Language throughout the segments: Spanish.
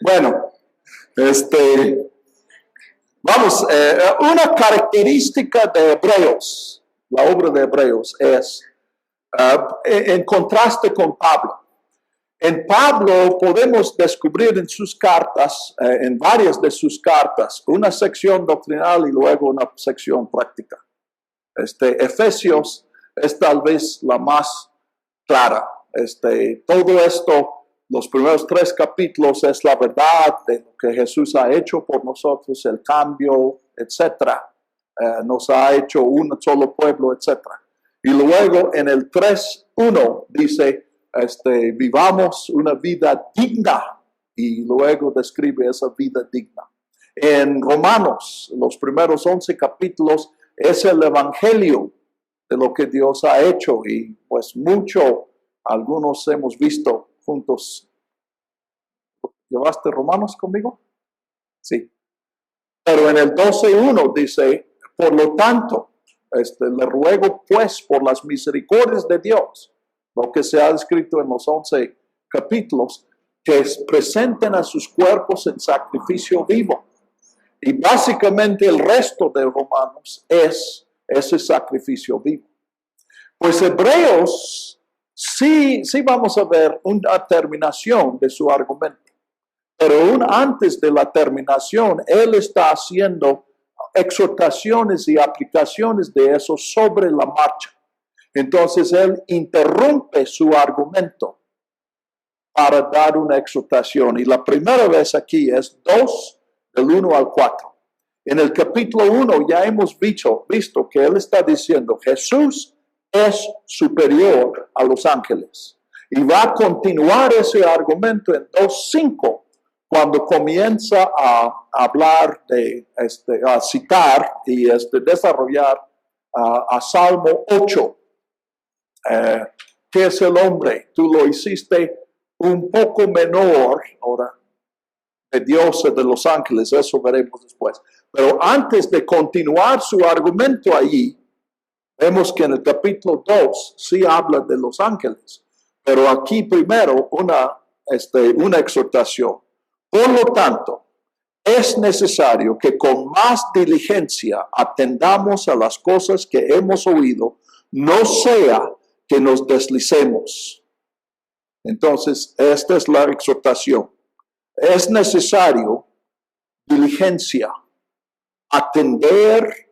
Bueno, vamos, una característica de Hebreos, la obra de Hebreos, es en contraste con Pablo. En Pablo podemos descubrir en sus cartas, en varias de sus cartas, una sección doctrinal y luego una sección práctica. Efesios es tal vez la más clara. Todo esto, los primeros 3 capítulos es la verdad de lo que Jesús ha hecho por nosotros, el cambio, etc. Nos ha hecho un solo pueblo, etc. Y luego en el 3:1 dice, vivamos una vida digna, y luego describe esa vida digna. En Romanos, los primeros 11 capítulos, es el evangelio de lo que Dios ha hecho, y pues algunos hemos visto juntos. ¿Llevaste Romanos conmigo? Sí. Pero en el 12:1 dice, por lo tanto, le ruego pues por las misericordias de Dios, lo que se ha escrito en los 11 capítulos, que presenten a sus cuerpos en sacrificio vivo. Y básicamente el resto de Romanos es ese sacrificio vivo. Pues Hebreos, sí vamos a ver una terminación de su argumento. Pero aún antes de la terminación, él está haciendo exhortaciones y aplicaciones de eso sobre la marcha. Entonces él interrumpe su argumento para dar una exhortación. Y la primera vez aquí es 2, del 1 al 4. En el capítulo 1 ya hemos visto que él está diciendo, Jesús es superior a los ángeles. Y va a continuar ese argumento en 2:5, cuando comienza a hablar a citar y desarrollar a Salmo 8. ¿Qué es el hombre? Tú lo hiciste un poco menor, ahora, de Dios y de los ángeles, eso veremos después. Pero antes de continuar su argumento allí, vemos que en el capítulo 2 sí habla de los ángeles, pero aquí primero una exhortación. Por lo tanto, es necesario que con más diligencia atendamos a las cosas que hemos oído, no sea que nos deslicemos. Entonces, esta es la exhortación. Es necesario diligencia, atender,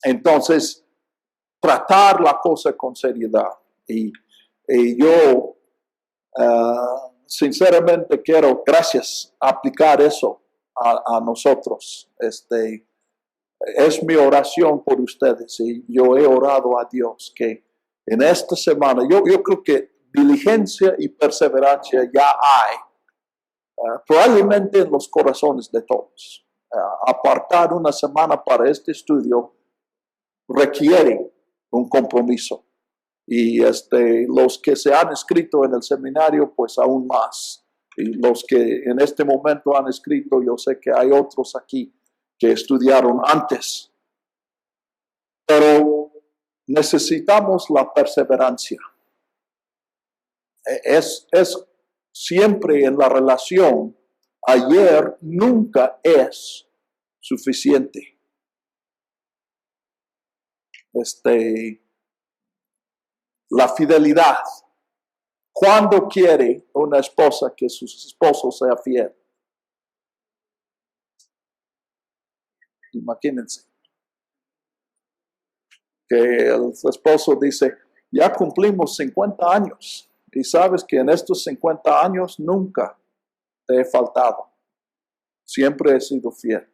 entonces, tratar la cosa con seriedad. Y yo, sinceramente, quiero, gracias, aplicar eso a nosotros. Es mi oración por ustedes, y yo he orado a Dios que en esta semana, yo creo que diligencia y perseverancia ya hay, probablemente en los corazones de todos. Apartar una semana para este estudio requiere un compromiso. Y los que se han inscrito en el seminario, pues aún más. Y los que en este momento han inscrito, yo sé que hay otros aquí que estudiaron antes. Pero necesitamos la perseverancia. Es siempre en la relación, ayer nunca es suficiente. La fidelidad. ¿Cuándo quiere una esposa que su esposo sea fiel? Imagínense que el esposo dice, ya cumplimos 50 años y sabes que en estos 50 años nunca te he faltado. Siempre he sido fiel.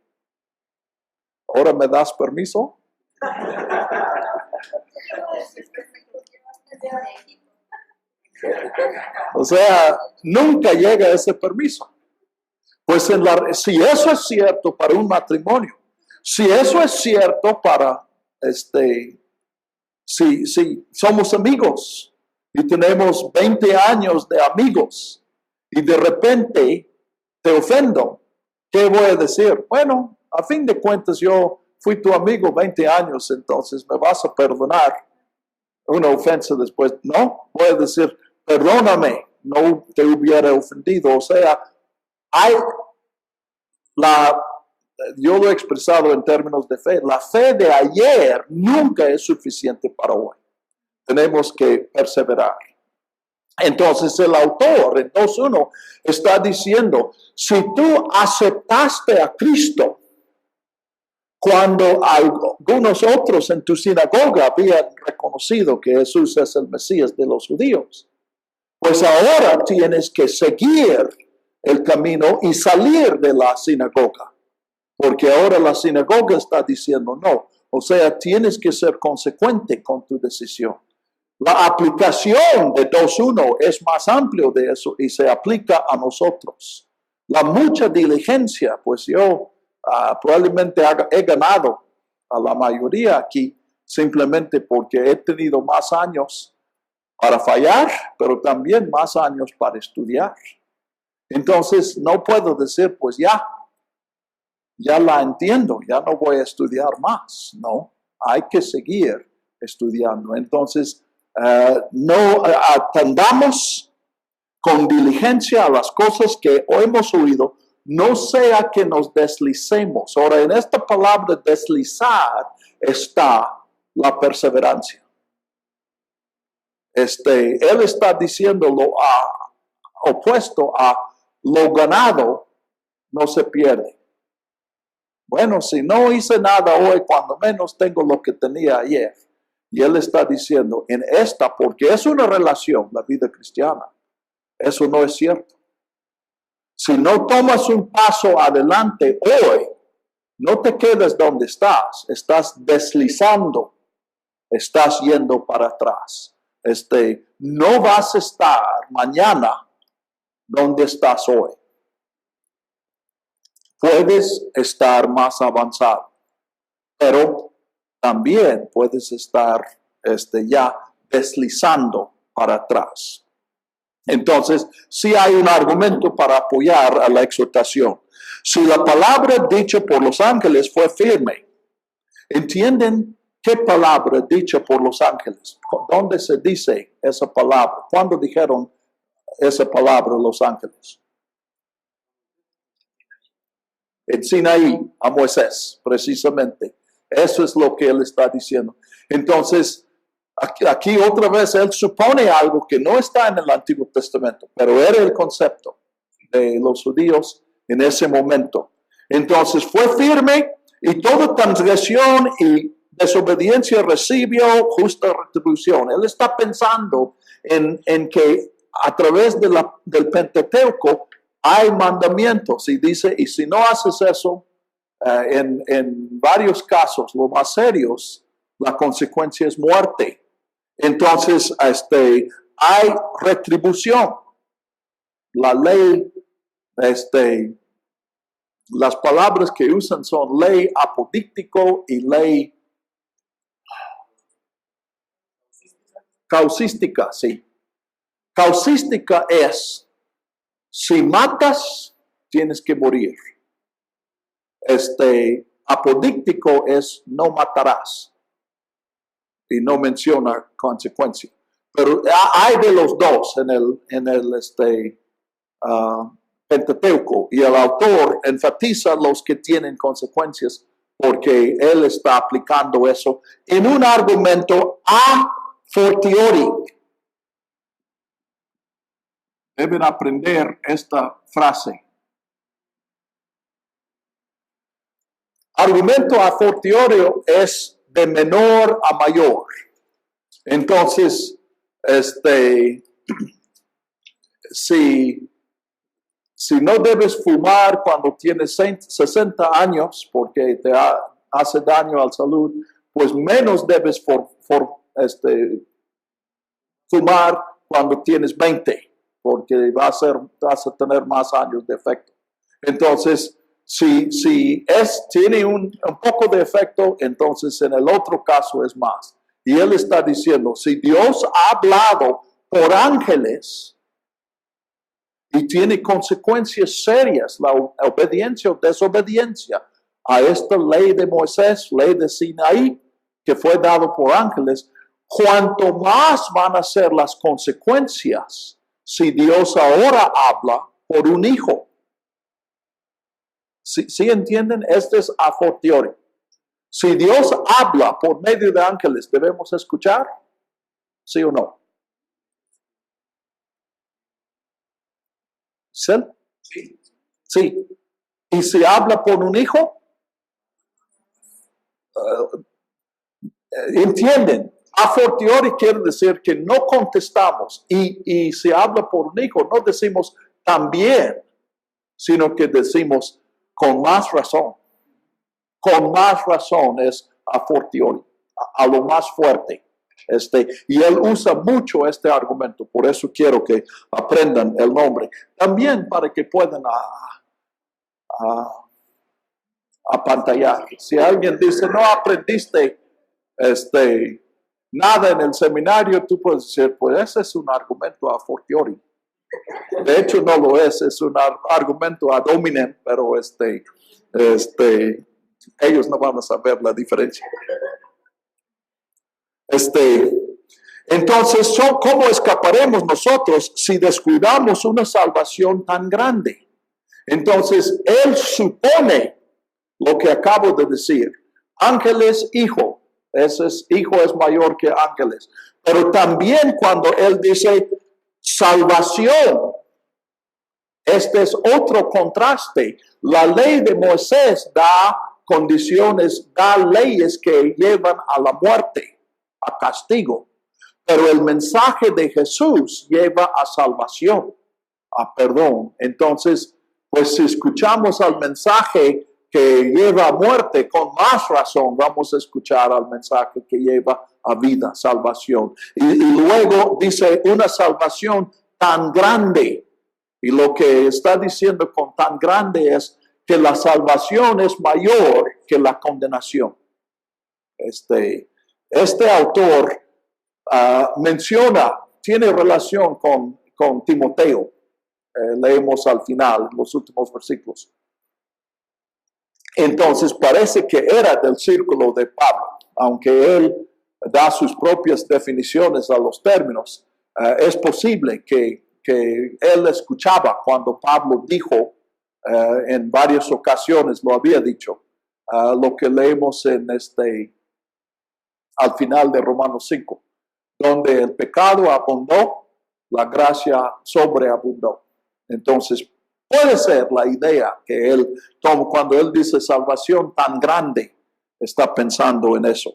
¿Ahora me das permiso? O sea, nunca llega ese permiso. Pues si eso es cierto para un matrimonio, si eso es cierto para si somos amigos y tenemos 20 años de amigos y de repente te ofendo, ¿qué voy a decir? Bueno, a fin de cuentas yo fui tu amigo 20 años, entonces me vas a perdonar una ofensa después. No, voy a decir, perdóname, no te hubiera ofendido. O sea, hay yo lo he expresado en términos de fe. La fe de ayer nunca es suficiente para hoy. Tenemos que perseverar. Entonces el autor en 2:1 está diciendo, si tú aceptaste a Cristo cuando algunos otros en tu sinagoga habían reconocido que Jesús es el Mesías de los judíos, pues ahora tienes que seguir el camino y salir de la sinagoga, porque ahora la sinagoga está diciendo no. O sea, tienes que ser consecuente con tu decisión. La aplicación de 2:1 es más amplio de eso y se aplica a nosotros. La mucha diligencia, pues yo probablemente he ganado a la mayoría aquí simplemente porque he tenido más años para fallar, pero también más años para estudiar. Entonces no puedo decir, pues ya la entiendo, ya no voy a estudiar más. No, hay que seguir estudiando. Entonces, no atendamos con diligencia a las cosas que hemos oído, no sea que nos deslicemos. Ahora, en esta palabra deslizar está la perseverancia. Él está diciendo lo opuesto a lo ganado no se pierde. Bueno, si no hice nada hoy, cuando menos tengo lo que tenía ayer. Y él está diciendo, en esta, porque es una relación, la vida cristiana, eso no es cierto. Si no tomas un paso adelante hoy, no te quedes donde estás deslizando, estás yendo para atrás. No vas a estar mañana donde estás hoy. Puedes estar más avanzado, pero también puedes estar ya deslizando para atrás. Entonces, sí hay un argumento para apoyar a la exhortación. Si la palabra dicha por los ángeles fue firme, ¿entienden qué palabra dicha por los ángeles? ¿Dónde se dice esa palabra? ¿Cuándo dijeron esa palabra los ángeles? En Sinaí, a Moisés, precisamente. Eso es lo que él está diciendo. Entonces, aquí otra vez él supone algo que no está en el Antiguo Testamento, pero era el concepto de los judíos en ese momento. Entonces fue firme y toda transgresión y desobediencia recibió justa retribución. Él está pensando en que a través del Pentateuco hay mandamientos y dice, y si no haces eso, en varios casos, los más serios, la consecuencia es muerte. Entonces, hay retribución. La ley, las palabras que usan son ley apodíctico y ley causística, sí. Causística es, si matas, tienes que morir. Apodíctico es, no matarás. Y no menciona consecuencia. Pero hay de los dos en el Pentateuco, y el autor enfatiza los que tienen consecuencias porque él está aplicando eso en un argumento a fortiori. Deben aprender esta frase. Argumento a fortiori es de menor a mayor. Entonces, si no debes fumar cuando tienes 60 años porque te hace daño a la salud, pues menos debes fumar cuando tienes 20 porque vas a tener más años de efecto. Entonces, si tiene un poco de efecto, entonces en el otro caso es más. Y él está diciendo, si Dios ha hablado por ángeles y tiene consecuencias serias, la obediencia o desobediencia a esta ley de Moisés, ley de Sinaí, que fue dado por ángeles, cuanto más van a ser las consecuencias si Dios ahora habla por un hijo? ¿Sí entienden? Este es a fortiori. Si Dios habla por medio de ángeles, ¿debemos escuchar? ¿Sí o no? ¿Sí? Sí. ¿Y si habla por un hijo? ¿Entienden? A fortiori quiere decir que no contestamos. Y si habla por un hijo, no decimos también, sino que decimos con más razón. Con más razón es a fortiori, a lo más fuerte. Y él usa mucho este argumento, por eso quiero que aprendan el nombre. También para que puedan apantallar. Si alguien dice, no aprendiste nada en el seminario, tú puedes decir, pues ese es un argumento a fortiori. De hecho, no lo es un argumento ad hominem, pero ellos no van a saber la diferencia. Entonces, ¿cómo escaparemos nosotros si descuidamos una salvación tan grande? Entonces, él supone lo que acabo de decir. Ángeles, hijo. Hijo es mayor que ángeles. Pero también cuando él dice salvación, este es otro contraste. La ley de Moisés da condiciones, da leyes que llevan a la muerte, a castigo. Pero el mensaje de Jesús lleva a salvación, a perdón. Entonces, pues si escuchamos al mensaje que lleva a muerte, con más razón vamos a escuchar al mensaje que lleva a vida, salvación. Y luego dice una salvación tan grande. Y lo que está diciendo con tan grande es que la salvación es mayor que la condenación. Este autor menciona, tiene relación con Timoteo. Leemos al final, los últimos versículos. Entonces parece que era del círculo de Pablo, aunque él da sus propias definiciones a los términos. Es posible que él escuchaba cuando Pablo dijo, en varias ocasiones lo había dicho, lo que leemos en al final de Romanos 5, donde el pecado abundó, la gracia sobreabundó. Entonces, puede ser la idea que él toma cuando él dice salvación tan grande, está pensando en eso.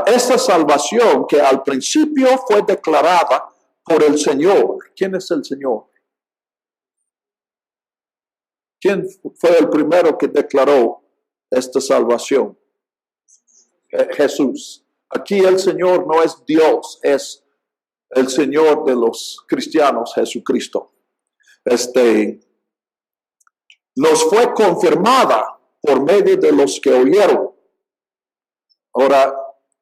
Esta salvación que al principio fue declarada por el Señor. ¿Quién es el Señor? ¿Quién fue el primero que declaró esta salvación? Jesús. Aquí el Señor no es Dios, es el Señor de los cristianos, Jesucristo. Nos fue confirmada por medio de los que oyeron. Ahora,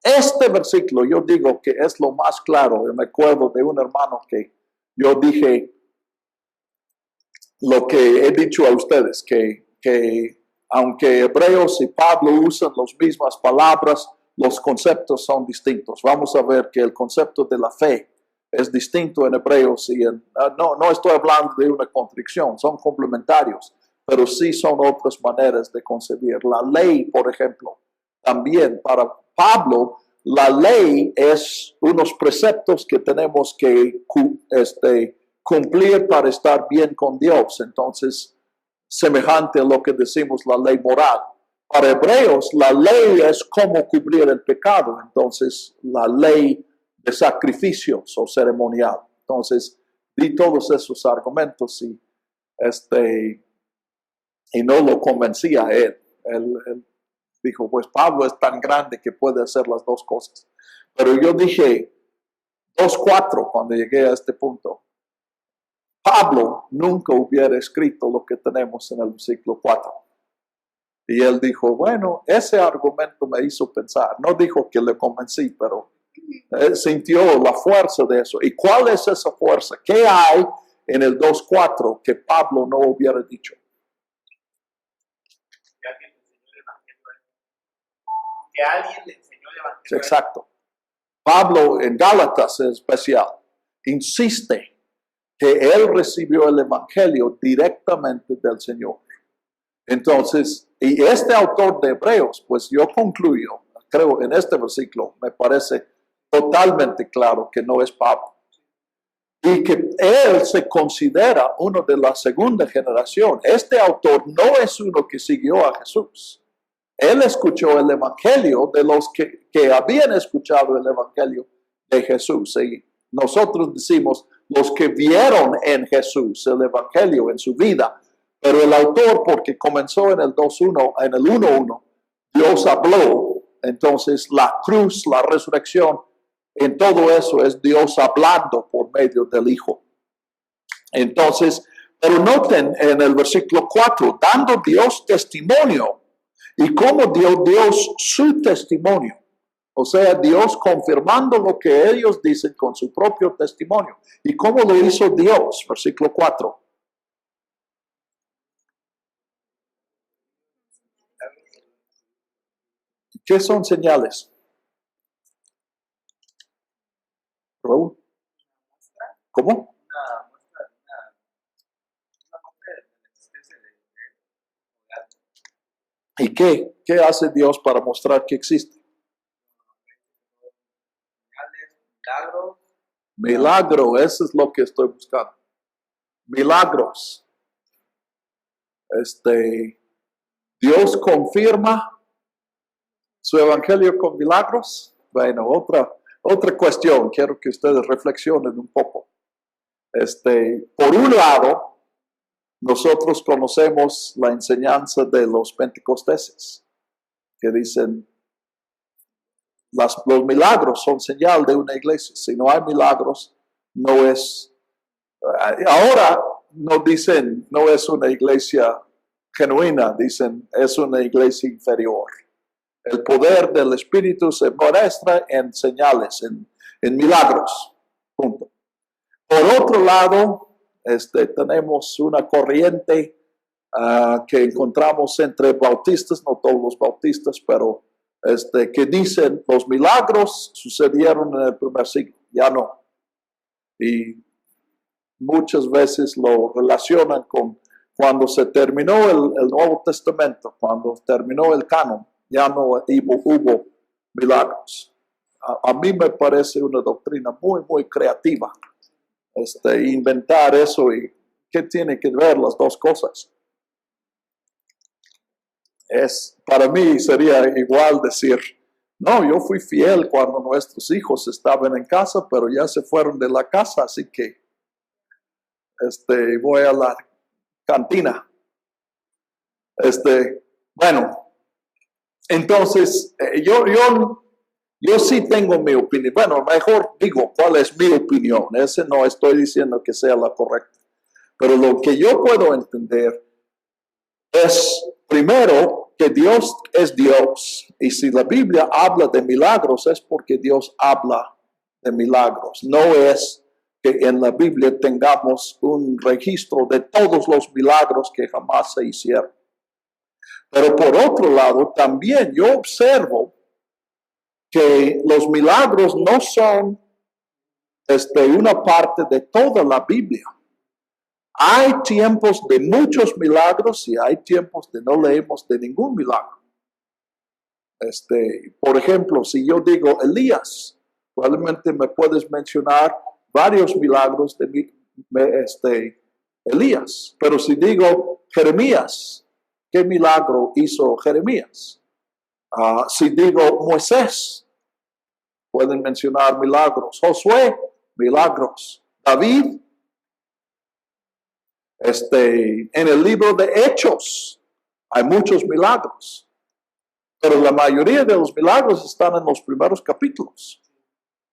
este versículo yo digo que es lo más claro. Yo me acuerdo de un hermano que yo dije lo que he dicho a ustedes, que aunque Hebreos y Pablo usan las mismas palabras, los conceptos son distintos. Vamos a ver que el concepto de la fe es distinto en Hebreos y no estoy hablando de una contradicción, son complementarios, pero sí son otras maneras de concebir. La ley, por ejemplo, también para Pablo, la ley es unos preceptos que tenemos que cumplir para estar bien con Dios. Entonces, semejante a lo que decimos la ley moral. Para Hebreos, la ley es cómo cubrir el pecado. Entonces, la ley de sacrificios o ceremonial. Entonces, di todos esos argumentos y no lo convencía a él. Él dijo, pues Pablo es tan grande que puede hacer las dos cosas. Pero yo dije 2:4 cuando llegué a este punto. Pablo nunca hubiera escrito lo que tenemos en el versículo 4. Y él dijo, bueno, ese argumento me hizo pensar. No dijo que le convencí, pero sintió la fuerza de eso. ¿Y cuál es esa fuerza? ¿Qué hay en el 2:4 que Pablo no hubiera dicho? Que alguien le enseñó el evangelio. Exacto. Pablo en Gálatas en especial insiste que él recibió el evangelio directamente del Señor. Entonces, y este autor de Hebreos, pues yo concluyo, creo en este versículo, me parece totalmente claro que no es Pablo. Y que él se considera uno de la segunda generación. Este autor no es uno que siguió a Jesús. Él escuchó el evangelio de los que habían escuchado el evangelio de Jesús. Y nosotros decimos, los que vieron en Jesús el evangelio en su vida. Pero el autor, porque comenzó en el 2.1, en el 1.1, Dios habló. Entonces la cruz, la resurrección, en todo eso es Dios hablando por medio del Hijo. Entonces, pero noten en el versículo 4, dando Dios testimonio. ¿Y cómo dio Dios su testimonio? O sea, Dios confirmando lo que ellos dicen con su propio testimonio. ¿Y cómo lo hizo Dios? Versículo 4. ¿Qué son señales? Raúl. ¿Cómo? Una muestra de la existencia de ¿Y qué hace Dios para mostrar que existe? señales, milagros. Milagro, eso es lo que estoy buscando. Milagros. Dios confirma su evangelio con milagros. Bueno, otra cuestión, quiero que ustedes reflexionen un poco. Por un lado, nosotros conocemos la enseñanza de los pentecosteses, que dicen, los milagros son señal de una iglesia. Si no hay milagros, no es. Ahora no dicen, no es una iglesia genuina, dicen, es una iglesia inferior. El poder del Espíritu se muestra en señales, en milagros. Punto. Por otro lado, tenemos una corriente que encontramos entre bautistas, no todos los bautistas, pero que dicen los milagros sucedieron en el primer siglo, ya no. Y muchas veces lo relacionan con cuando se terminó el Nuevo Testamento, cuando terminó el canon, ya no hubo milagros. A mí me parece una doctrina muy, muy creativa. Inventar eso y qué tiene que ver las dos cosas. Para mí sería igual decir, no, yo fui fiel cuando nuestros hijos estaban en casa, pero ya se fueron de la casa, así que voy a la cantina. Bueno, entonces yo sí tengo mi opinión. Bueno, mejor digo cuál es mi opinión. Ese no estoy diciendo que sea la correcta. Pero lo que yo puedo entender es, primero, que Dios es Dios. Y si la Biblia habla de milagros, es porque Dios habla de milagros. No es que en la Biblia tengamos un registro de todos los milagros que jamás se hicieron. Pero por otro lado, también yo observo que los milagros no son una parte de toda la Biblia. Hay tiempos de muchos milagros y hay tiempos de no leemos de ningún milagro. Por ejemplo, si yo digo Elías, probablemente me puedes mencionar varios milagros de Elías. Pero si digo Jeremías, ¿qué milagro hizo Jeremías? Si digo Moisés, pueden mencionar milagros. Josué, milagros. David, en el libro de Hechos hay muchos milagros, pero la mayoría de los milagros están en los primeros capítulos.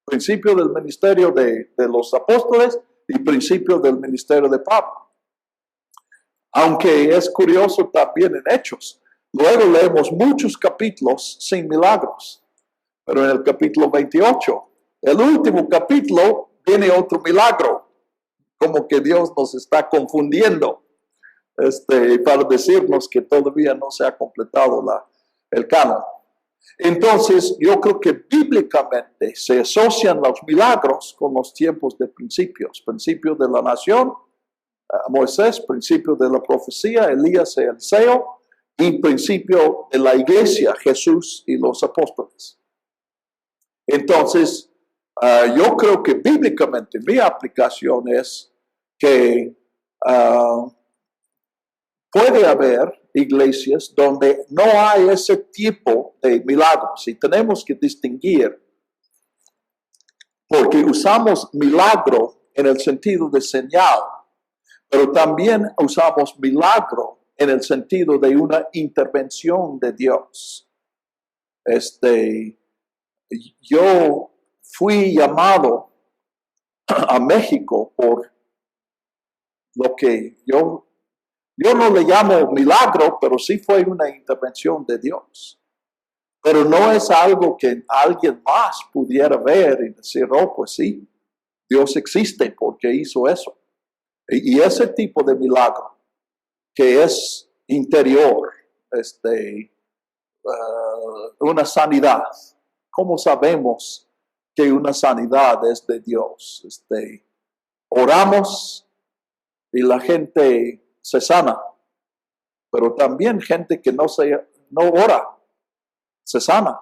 Principio del ministerio de los apóstoles y principio del ministerio de Pablo. Aunque es curioso también en Hechos, luego leemos muchos capítulos sin milagros, pero en el capítulo 28, el último capítulo, viene otro milagro. Como que Dios nos está confundiendo para decirnos que todavía no se ha completado el canon. Entonces, yo creo que bíblicamente se asocian los milagros con los tiempos de principios. Principio de la nación, Moisés, principio de la profecía, Elías y Eliseo, y principio de la iglesia, Jesús y los apóstoles. Entonces, yo creo que bíblicamente mi aplicación es que puede haber iglesias donde no hay ese tipo de milagros y tenemos que distinguir porque usamos milagro en el sentido de señal, pero también usamos milagro en el sentido de una intervención de Dios. Yo fui llamado a México por lo que yo no le llamo milagro, pero sí fue una intervención de Dios. Pero no es algo que alguien más pudiera ver y decir, oh, pues sí, Dios existe porque hizo eso. Y ese tipo de milagro que es interior, una sanidad. ¿Cómo sabemos que una sanidad es de Dios? Oramos y la gente se sana, pero también gente que no ora se sana.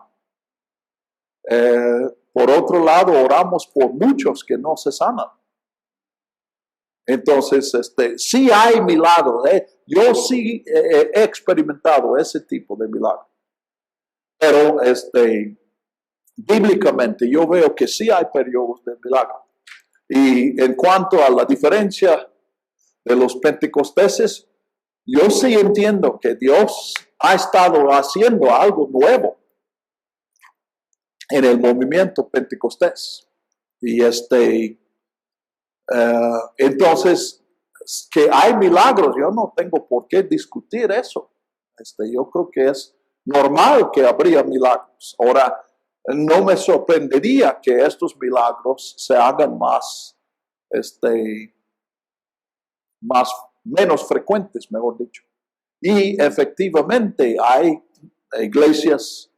Por otro lado, oramos por muchos que no se sanan. Entonces, sí hay milagros. Yo sí he experimentado ese tipo de milagro. Pero, bíblicamente, yo veo que sí hay periodos de milagro. Y en cuanto a la diferencia de los pentecosteses, yo sí entiendo que Dios ha estado haciendo algo nuevo en el movimiento pentecostés. Y entonces, que hay milagros, yo no tengo por qué discutir eso. Yo creo que es normal que habría milagros. Ahora, no me sorprendería que estos milagros se hagan menos frecuentes, mejor dicho. Y efectivamente hay iglesias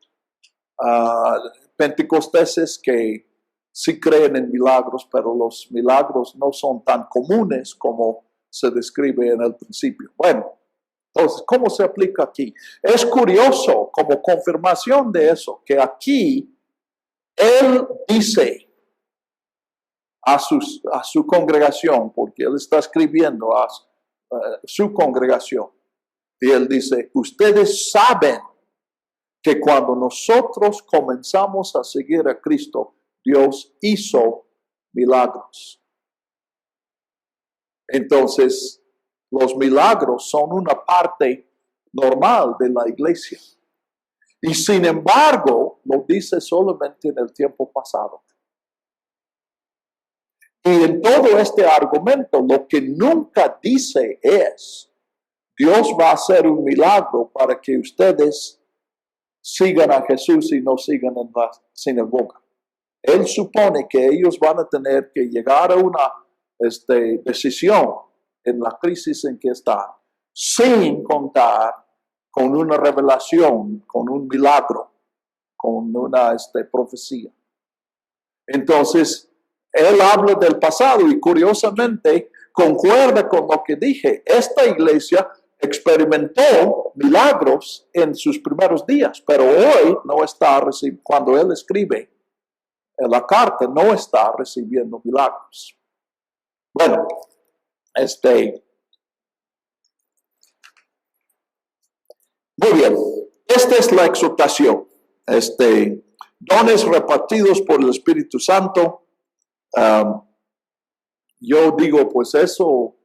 pentecosteses que sí creen en milagros, pero los milagros no son tan comunes como se describe en el principio. Bueno, entonces, ¿cómo se aplica aquí? Es curioso, como confirmación de eso, que aquí él dice a su congregación, porque él está escribiendo a su congregación, y él dice, ustedes saben que cuando nosotros comenzamos a seguir a Cristo, Dios hizo milagros. Entonces, los milagros son una parte normal de la iglesia. Y sin embargo, lo dice solamente en el tiempo pasado. Y en todo este argumento, lo que nunca dice es, Dios va a hacer un milagro para que ustedes sigan a Jesús y no sigan en la sinagoga. Él supone que ellos van a tener que llegar a una decisión en la crisis en que están, sin contar con una revelación, con un milagro, con una profecía. Entonces, él habla del pasado y curiosamente concuerda con lo que dije. Esta iglesia experimentó milagros en sus primeros días, pero hoy no está recibiendo, cuando él escribe en la carta, no está recibiendo milagros. Bueno, muy bien, esta es la exhortación. Dones repartidos por el Espíritu Santo. Yo digo, pues eso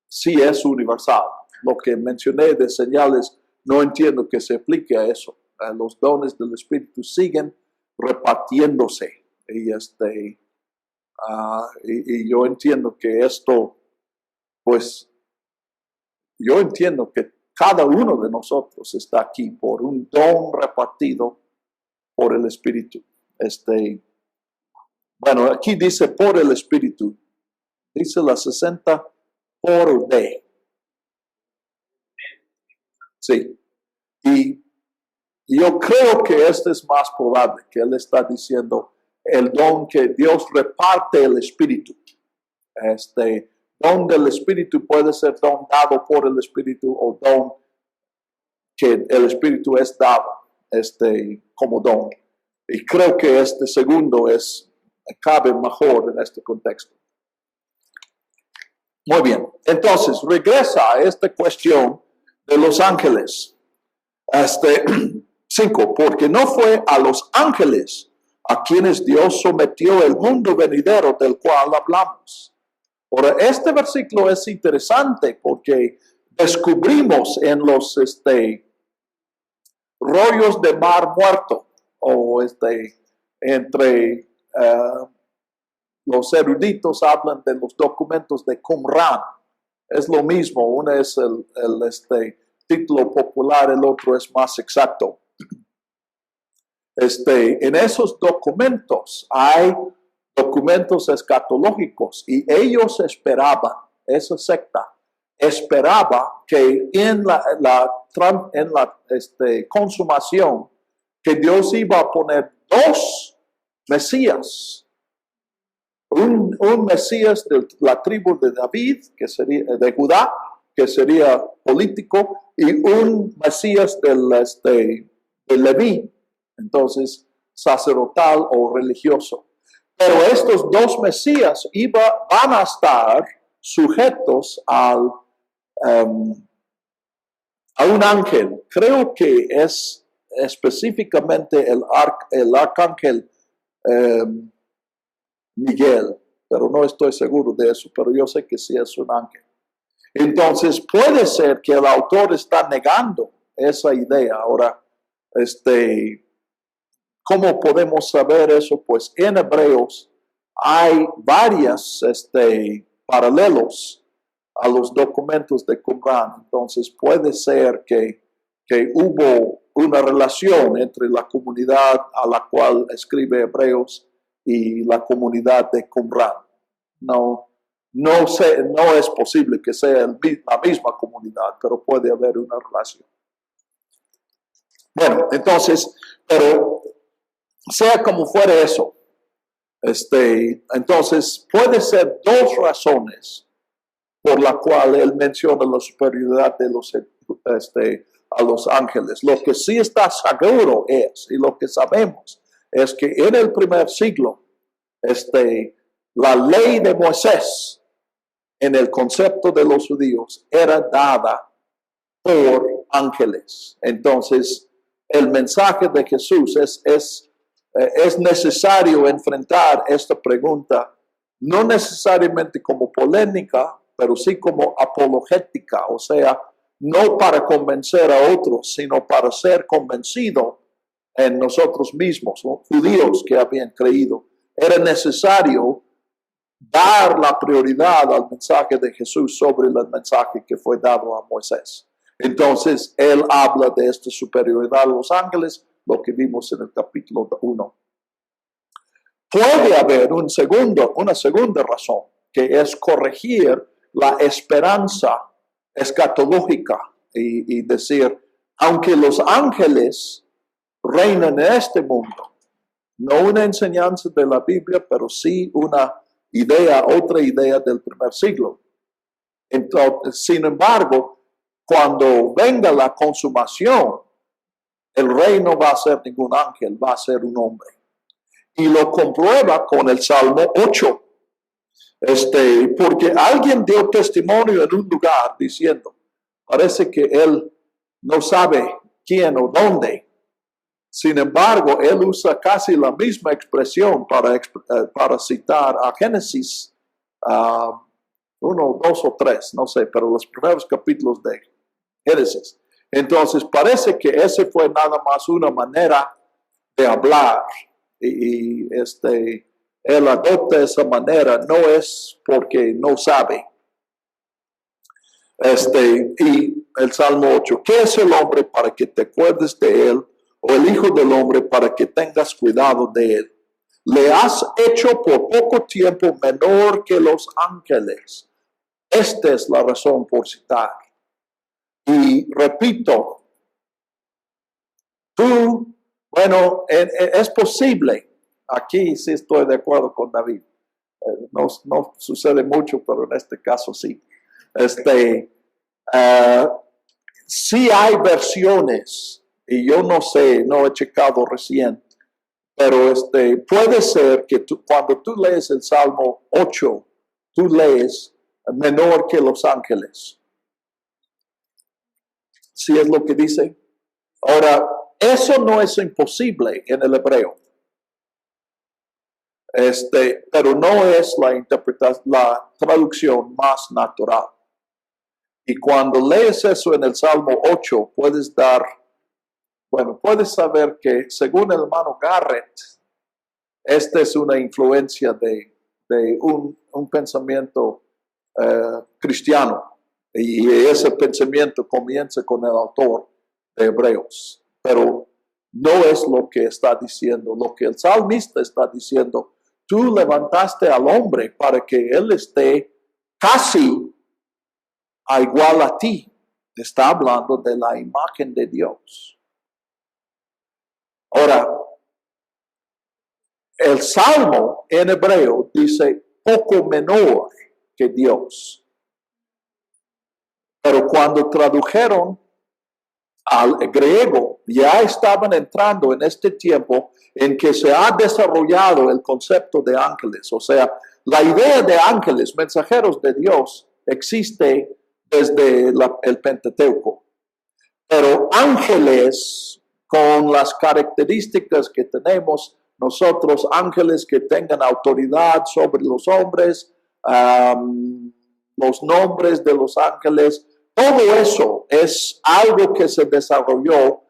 sí es universal. Lo que mencioné de señales, no entiendo que se aplique a eso. Los dones del Espíritu siguen repartiéndose. Y yo entiendo que esto, pues, yo entiendo que cada uno de nosotros está aquí por un don repartido por el Espíritu. Bueno, aquí dice por el Espíritu. Dice la 60 por de. Sí. Y Yo creo que este es más probable, que él está diciendo el don que Dios reparte el Espíritu. Don del Espíritu puede ser don dado por el Espíritu o don que el Espíritu es dado como don. Y creo que este segundo cabe mejor en este contexto. Muy bien, entonces regresa a esta cuestión de los ángeles. 5, porque no fue a los ángeles a quienes Dios sometió el mundo venidero del cual hablamos. Ahora, este versículo es interesante porque descubrimos en los rollos de mar muerto o entre los eruditos hablan de los documentos de Qumran. Es lo mismo, uno es el título popular, el otro es más exacto. En esos documentos hay documentos escatológicos y ellos esperaban, esa secta esperaba que en la consumación que Dios iba a poner dos Mesías, un Mesías de la tribu de David, que sería de Judá, que sería político, y un Mesías de Leví, entonces sacerdotal o religioso. Pero estos dos Mesías van a estar sujetos a un ángel. Creo que es específicamente el arcángel Miguel, pero no estoy seguro de eso, pero yo sé que sí es un ángel. Entonces puede ser que el autor está negando esa idea. Ahora, ¿cómo podemos saber eso? Pues en Hebreos hay varios paralelos a los documentos de Qumran. Entonces puede ser que hubo una relación entre la comunidad a la cual escribe Hebreos y la comunidad de Qumran. No es posible que sea la misma comunidad, pero puede haber una relación. Bueno, entonces, pero sea como fuere eso, entonces puede ser dos razones por la cual él menciona la superioridad de a los ángeles. Lo que sí está seguro es, y lo que sabemos, es que en el primer siglo, la ley de Moisés, en el concepto de los judíos, era dada por ángeles. Entonces, el mensaje de Jesús es necesario enfrentar esta pregunta, no necesariamente como polémica, pero sí como apologética, o sea, no para convencer a otros, sino para ser convencido en nosotros mismos, ¿no? Judíos que habían creído. Era necesario dar la prioridad al mensaje de Jesús sobre el mensaje que fue dado a Moisés. Entonces, él habla de esta superioridad a los ángeles, lo que vimos en el capítulo 1. Puede haber una segunda razón, que es corregir la esperanza escatológica y decir, aunque los ángeles reinan en este mundo, no una enseñanza de la Biblia, pero sí otra idea del primer siglo. Entonces, sin embargo, cuando venga la consumación, el rey no va a ser ningún ángel, va a ser un hombre. Y lo comprueba con el Salmo 8. Porque alguien dio testimonio en un lugar diciendo, parece que él no sabe quién o dónde. Sin embargo, él usa casi la misma expresión para citar a Génesis 1, 2 o 3, no sé, pero los primeros capítulos de Génesis. Entonces, parece que ese fue nada más una manera de hablar. Y él adopta esa manera, no es porque no sabe. Y el Salmo 8, ¿qué es el hombre para que te acuerdes de él? O el hijo del hombre para que tengas cuidado de él. Le has hecho por poco tiempo menor que los ángeles. Esta es la razón por citar. Y repito, Bueno, es posible. Aquí sí estoy de acuerdo con David. No sucede mucho, pero en este caso sí. Sí hay versiones, y yo no sé, no he checado recién, pero puede ser que cuando tú lees el Salmo 8, tú lees menor que los ángeles. ¿Sí es lo que dice? Ahora, eso no es imposible en el hebreo. Pero no es la traducción más natural. Y cuando lees eso en el Salmo 8, puedes saber que según el hermano Garrett, esta es una influencia de un pensamiento cristiano. Y ese pensamiento comienza con el autor de Hebreos. Pero no es lo que está diciendo. Lo que el salmista está diciendo, tú levantaste al hombre para que él esté casi igual a ti. Está hablando de la imagen de Dios. Ahora, el Salmo en hebreo dice poco menor que Dios. Pero cuando tradujeron al griego, ya estaban entrando en este tiempo en que se ha desarrollado el concepto de ángeles. O sea, la idea de ángeles, mensajeros de Dios, existe desde el Pentateuco. Pero ángeles, con las características que tenemos nosotros, ángeles que tengan autoridad sobre los hombres, los nombres de los ángeles, todo eso es algo que se desarrolló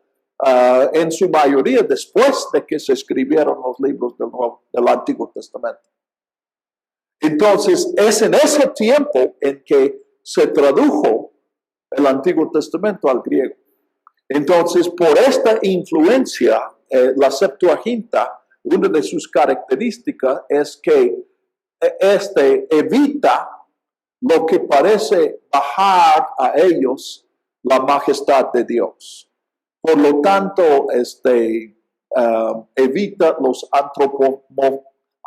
en su mayoría después de que se escribieron los libros del Antiguo Testamento. Entonces, es en ese tiempo en que se tradujo el Antiguo Testamento al griego. Entonces, por esta influencia, la Septuaginta, una de sus características es que evita lo que parece bajar a ellos la majestad de Dios. Por lo tanto, evita los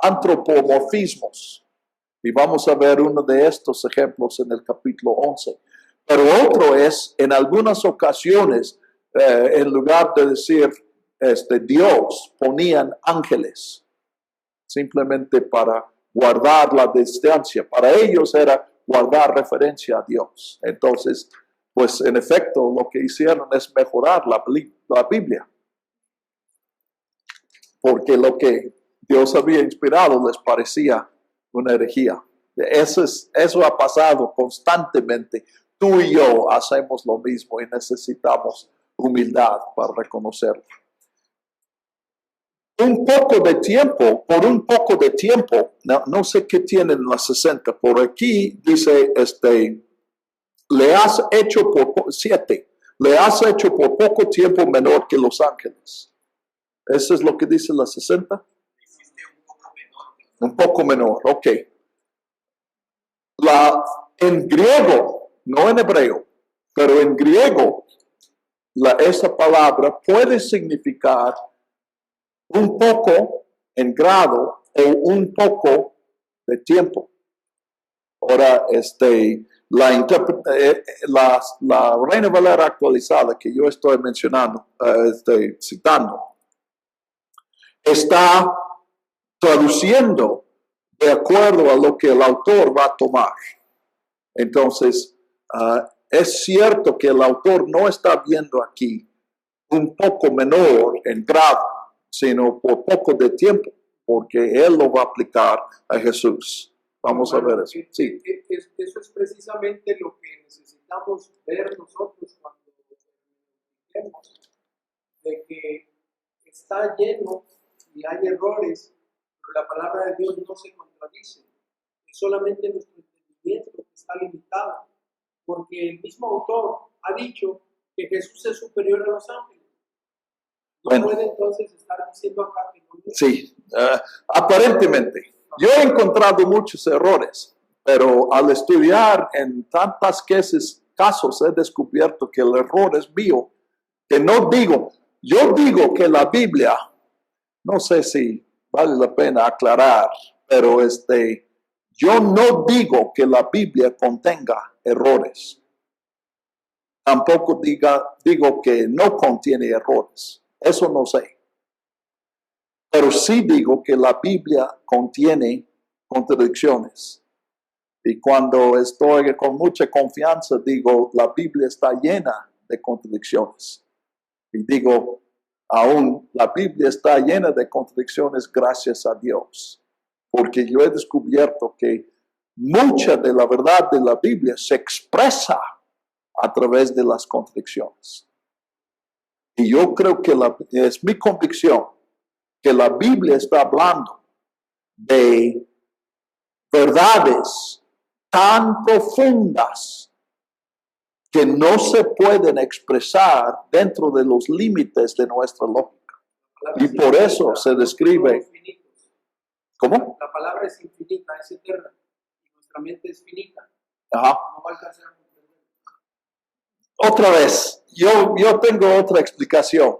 antropomorfismos. Y vamos a ver uno de estos ejemplos en el capítulo 11. Pero otro es, en algunas ocasiones, en lugar de decir Dios, ponían ángeles, simplemente para guardar la distancia. Para ellos era guardar referencia a Dios. Entonces, pues en efecto, lo que hicieron es mejorar la Biblia. Porque lo que Dios había inspirado les parecía una herejía. Eso ha pasado constantemente. Tú y yo hacemos lo mismo y necesitamos humildad para reconocerlo. Por un poco de tiempo, no sé qué tienen las 60, por aquí dice, le has hecho por poco tiempo menor que los ángeles. Eso es lo que dice las 60. Un poco menor, ok. En griego, no en hebreo, pero en griego, esa palabra puede significar un poco en grado o un poco de tiempo. Ahora, la Reina Valera actualizada que yo estoy mencionando, citando, está traduciendo de acuerdo a lo que el autor va a tomar. Entonces, es cierto que el autor no está viendo aquí un poco menor en grado, sino por poco de tiempo, porque él lo va a aplicar a Jesús. Vamos a ver eso. Sí. Eso es precisamente lo que necesitamos ver nosotros cuando vemos de que está lleno y hay errores, pero la palabra de Dios no se contradice. Es solamente nuestro entendimiento que está limitado, porque el mismo autor ha dicho que Jesús es superior a los ángeles. No puede entonces estar diciendo acá que no. Sí, aparentemente. Yo he encontrado muchos errores, pero al estudiar en tantas casos he descubierto que el error es mío, que no digo, Yo digo que la Biblia, no sé si vale la pena aclarar, pero yo no digo que la Biblia contenga errores. Tampoco digo que no contiene errores. Eso no sé. Pero sí digo que la Biblia contiene contradicciones. Y cuando estoy con mucha confianza, digo, la Biblia está llena de contradicciones. Y digo, aún la Biblia está llena de contradicciones gracias a Dios. Porque yo he descubierto que mucha de la verdad de la Biblia se expresa a través de las contradicciones. Y yo creo que es mi convicción que la Biblia está hablando de verdades tan profundas que no se pueden expresar dentro de los límites de nuestra lógica. Y por eso se describe. ¿Cómo? La palabra es infinita, es eterna. Y nuestra mente es finita. Ajá. No va a alcanzar a comprender. Otra vez, yo tengo otra explicación.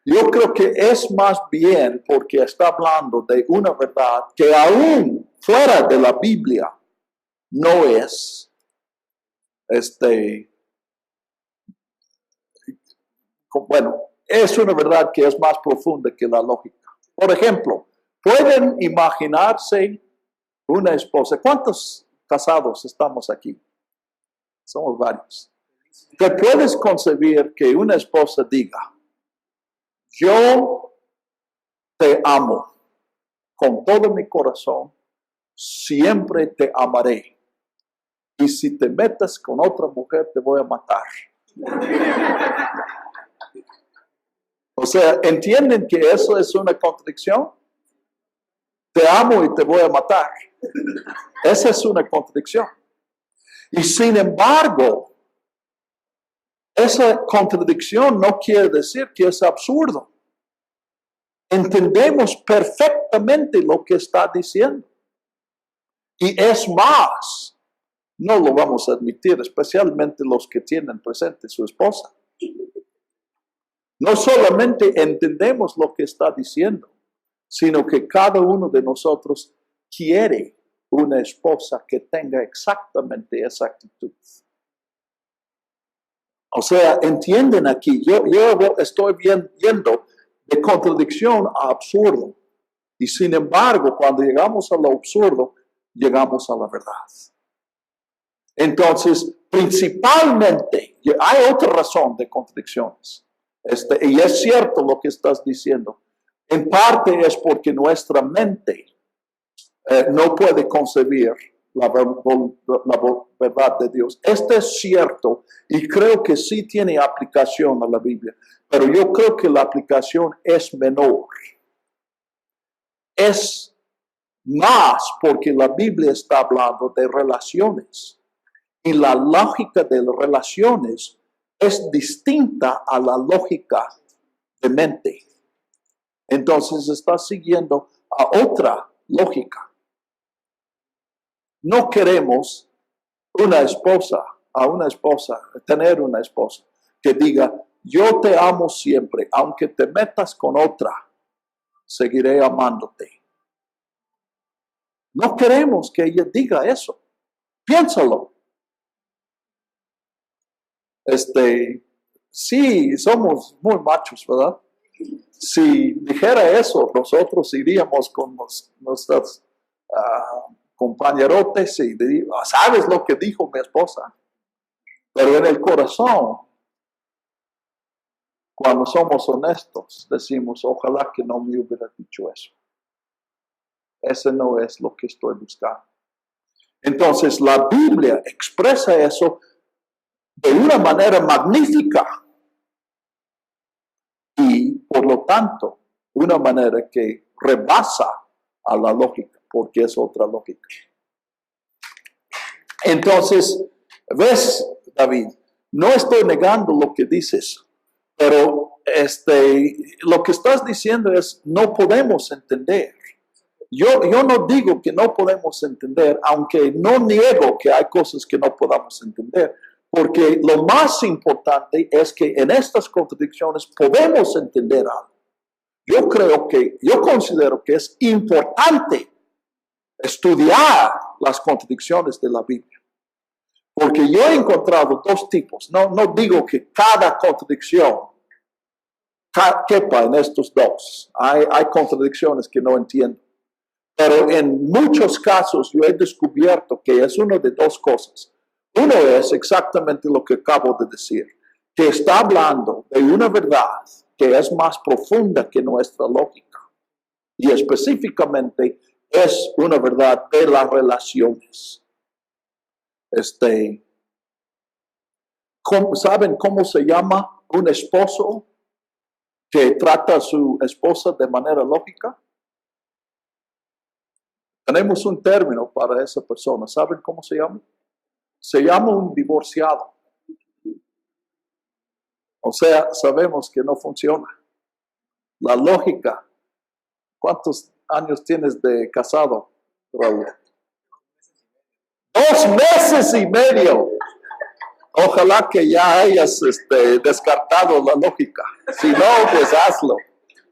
Yo creo que es más bien porque está hablando de una verdad que aún fuera de la Biblia no es bueno, es una verdad que es más profunda que la lógica. Por ejemplo, ¿pueden imaginarse una esposa? ¿Cuántos casados estamos aquí? Somos varios. ¿Te puedes concebir que una esposa diga, yo te amo con todo mi corazón, siempre te amaré, y si te metes con otra mujer te voy a matar? O sea, ¿entienden que eso es una contradicción? Te amo y te voy a matar. Esa es una contradicción. Y sin embargo, esa contradicción no quiere decir que es absurdo. Entendemos perfectamente lo que está diciendo. Y es más, no lo vamos a admitir, especialmente los que tienen presente su esposa. No solamente entendemos lo que está diciendo, sino que cada uno de nosotros quiere una esposa que tenga exactamente esa actitud. O sea, entienden aquí, yo estoy yendo de contradicción a absurdo. Y sin embargo, cuando llegamos a lo absurdo, llegamos a la verdad. Entonces, principalmente, hay otra razón de contradicciones. Y es cierto lo que estás diciendo. En parte es porque nuestra mente no puede concebir la verdad de Dios. Esto es cierto y creo que sí tiene aplicación a la Biblia, pero yo creo que la aplicación es menor. Es más porque la Biblia está hablando de relaciones y la lógica de las relaciones es distinta a la lógica de mente. Entonces está siguiendo a otra lógica. No queremos tener una esposa que diga, yo te amo siempre, aunque te metas con otra, seguiré amándote. No queremos que ella diga eso. Piénsalo. Sí, somos muy machos, ¿verdad? Si dijera eso, nosotros iríamos con nuestras compañerotes y diríamos, ¿sabes lo que dijo mi esposa? Pero en el corazón, cuando somos honestos, decimos, ojalá que no me hubiera dicho eso. Ese no es lo que estoy buscando. Entonces, la Biblia expresa eso de una manera magnífica y, por lo tanto, una manera que rebasa a la lógica, porque es otra lógica. Entonces, ¿ves, David? No estoy negando lo que dices, pero lo que estás diciendo es, no podemos entender. Yo no digo que no podemos entender, aunque no niego que hay cosas que no podamos entender, Porque lo más importante es que en estas contradicciones podemos entender algo. Yo considero que es importante estudiar las contradicciones de la Biblia. Porque yo he encontrado dos tipos. No digo que cada contradicción quepa en estos dos. Hay contradicciones que no entiendo. Pero en muchos casos yo he descubierto que es una de dos cosas. Uno es exactamente lo que acabo de decir, que está hablando de una verdad que es más profunda que nuestra lógica. Y específicamente es una verdad de las relaciones. ¿Saben cómo se llama un esposo que trata a su esposa de manera lógica? Tenemos un término para esa persona. ¿Saben cómo se llama? Se llama un divorciado. O sea, sabemos que no funciona. La lógica. ¿Cuántos años tienes de casado, Raúl? 2 meses y medio. Ojalá que ya hayas descartado la lógica. Si no, pues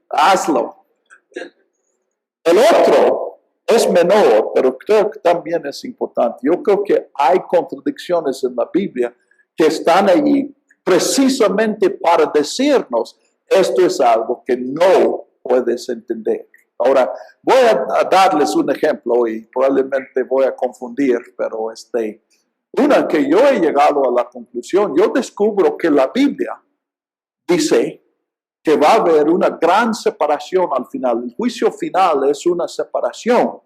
hazlo. El otro es menor, pero creo que también es importante. Yo creo que hay contradicciones en la Biblia que están allí precisamente para decirnos, esto es algo que no puedes entender. Ahora, voy a darles un ejemplo y probablemente voy a confundir, pero una que yo he llegado a la conclusión, yo descubro que la Biblia dice que va a haber una gran separación al final. El juicio final es una separación.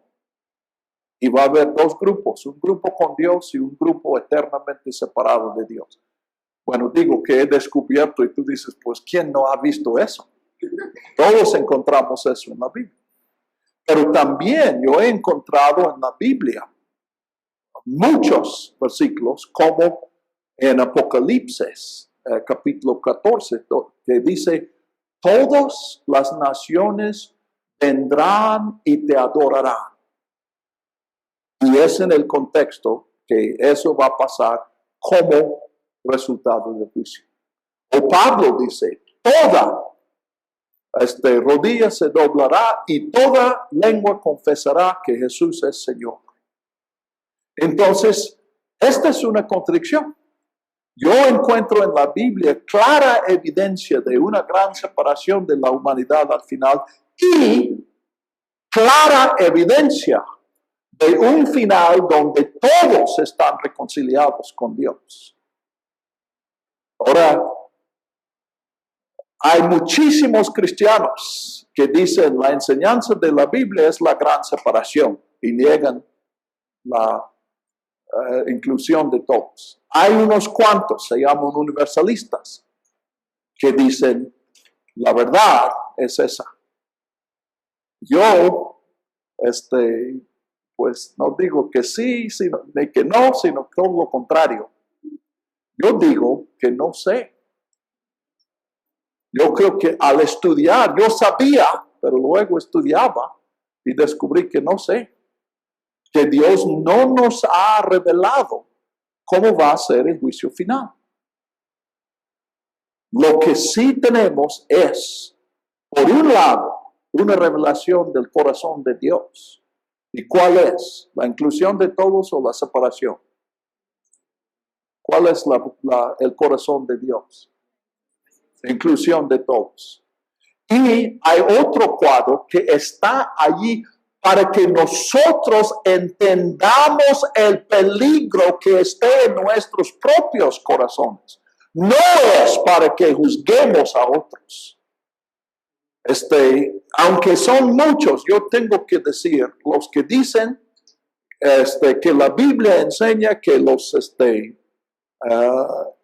Y va a haber 2 grupos, un grupo con Dios y un grupo eternamente separado de Dios. Bueno, digo que he descubierto y tú dices, pues, ¿quién no ha visto eso? Todos encontramos eso en la Biblia. Pero también yo he encontrado en la Biblia muchos versículos, como en Apocalipsis, capítulo 14, que dice, todas las naciones vendrán y te adorarán. Y es en el contexto que eso va a pasar como resultado del juicio. O Pablo dice, toda rodilla se doblará y toda lengua confesará que Jesús es Señor. Entonces, esta es una contradicción. Yo encuentro en la Biblia clara evidencia de una gran separación de la humanidad al final y clara evidencia de un final donde todos están reconciliados con Dios. Ahora, hay muchísimos cristianos que dicen la enseñanza de la Biblia es la gran separación y niegan la inclusión de todos. Hay unos cuantos, se llaman universalistas, que dicen la verdad es esa. Yo, pues no digo que sí, ni que no, sino todo lo contrario. Yo digo que no sé. Yo creo que al estudiar, yo sabía, pero luego estudiaba y descubrí que no sé. Que Dios no nos ha revelado cómo va a ser el juicio final. Lo que sí tenemos es, por un lado, una revelación del corazón de Dios. ¿Y cuál es? ¿La inclusión de todos o la separación? ¿Cuál es el corazón de Dios? La inclusión de todos. Y hay otro cuadro que está allí para que nosotros entendamos el peligro que esté en nuestros propios corazones. No es para que juzguemos a otros. Aunque son muchos, yo tengo que decir, los que dicen que la Biblia enseña que los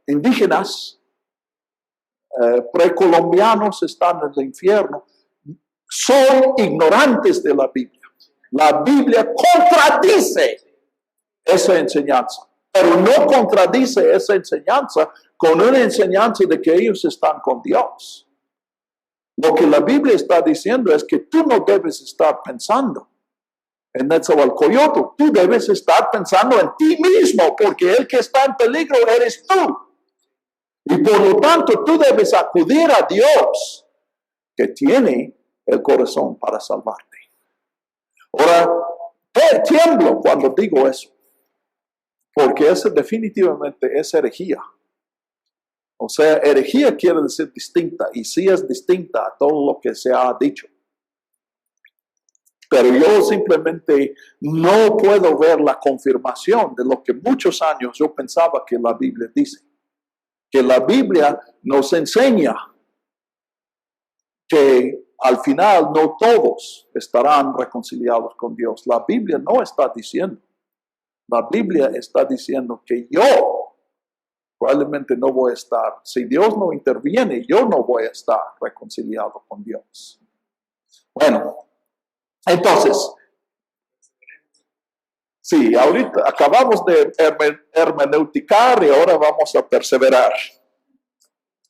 indígenas precolombianos están en el infierno, son ignorantes de la Biblia. La Biblia contradice esa enseñanza, pero no contradice esa enseñanza con una enseñanza de que ellos están con Dios. Lo que la Biblia está diciendo es que tú no debes estar pensando en Nezahualcóyotl. Tú debes estar pensando en ti mismo, porque el que está en peligro eres tú. Y por lo tanto, tú debes acudir a Dios, que tiene el corazón para salvarte. Ahora, tiemblo cuando digo eso, porque eso definitivamente es herejía. O sea, herejía quiere decir distinta, y sí es distinta a todo lo que se ha dicho. Pero yo simplemente no puedo ver la confirmación de lo que muchos años yo pensaba que la Biblia dice. Que la Biblia nos enseña que al final no todos estarán reconciliados con Dios. La Biblia no está diciendo. La Biblia está diciendo que yo probablemente no voy a estar. Si Dios no interviene, yo no voy a estar reconciliado con Dios. Bueno, entonces, sí, ahorita acabamos de hermeneuticar y ahora vamos a perseverar.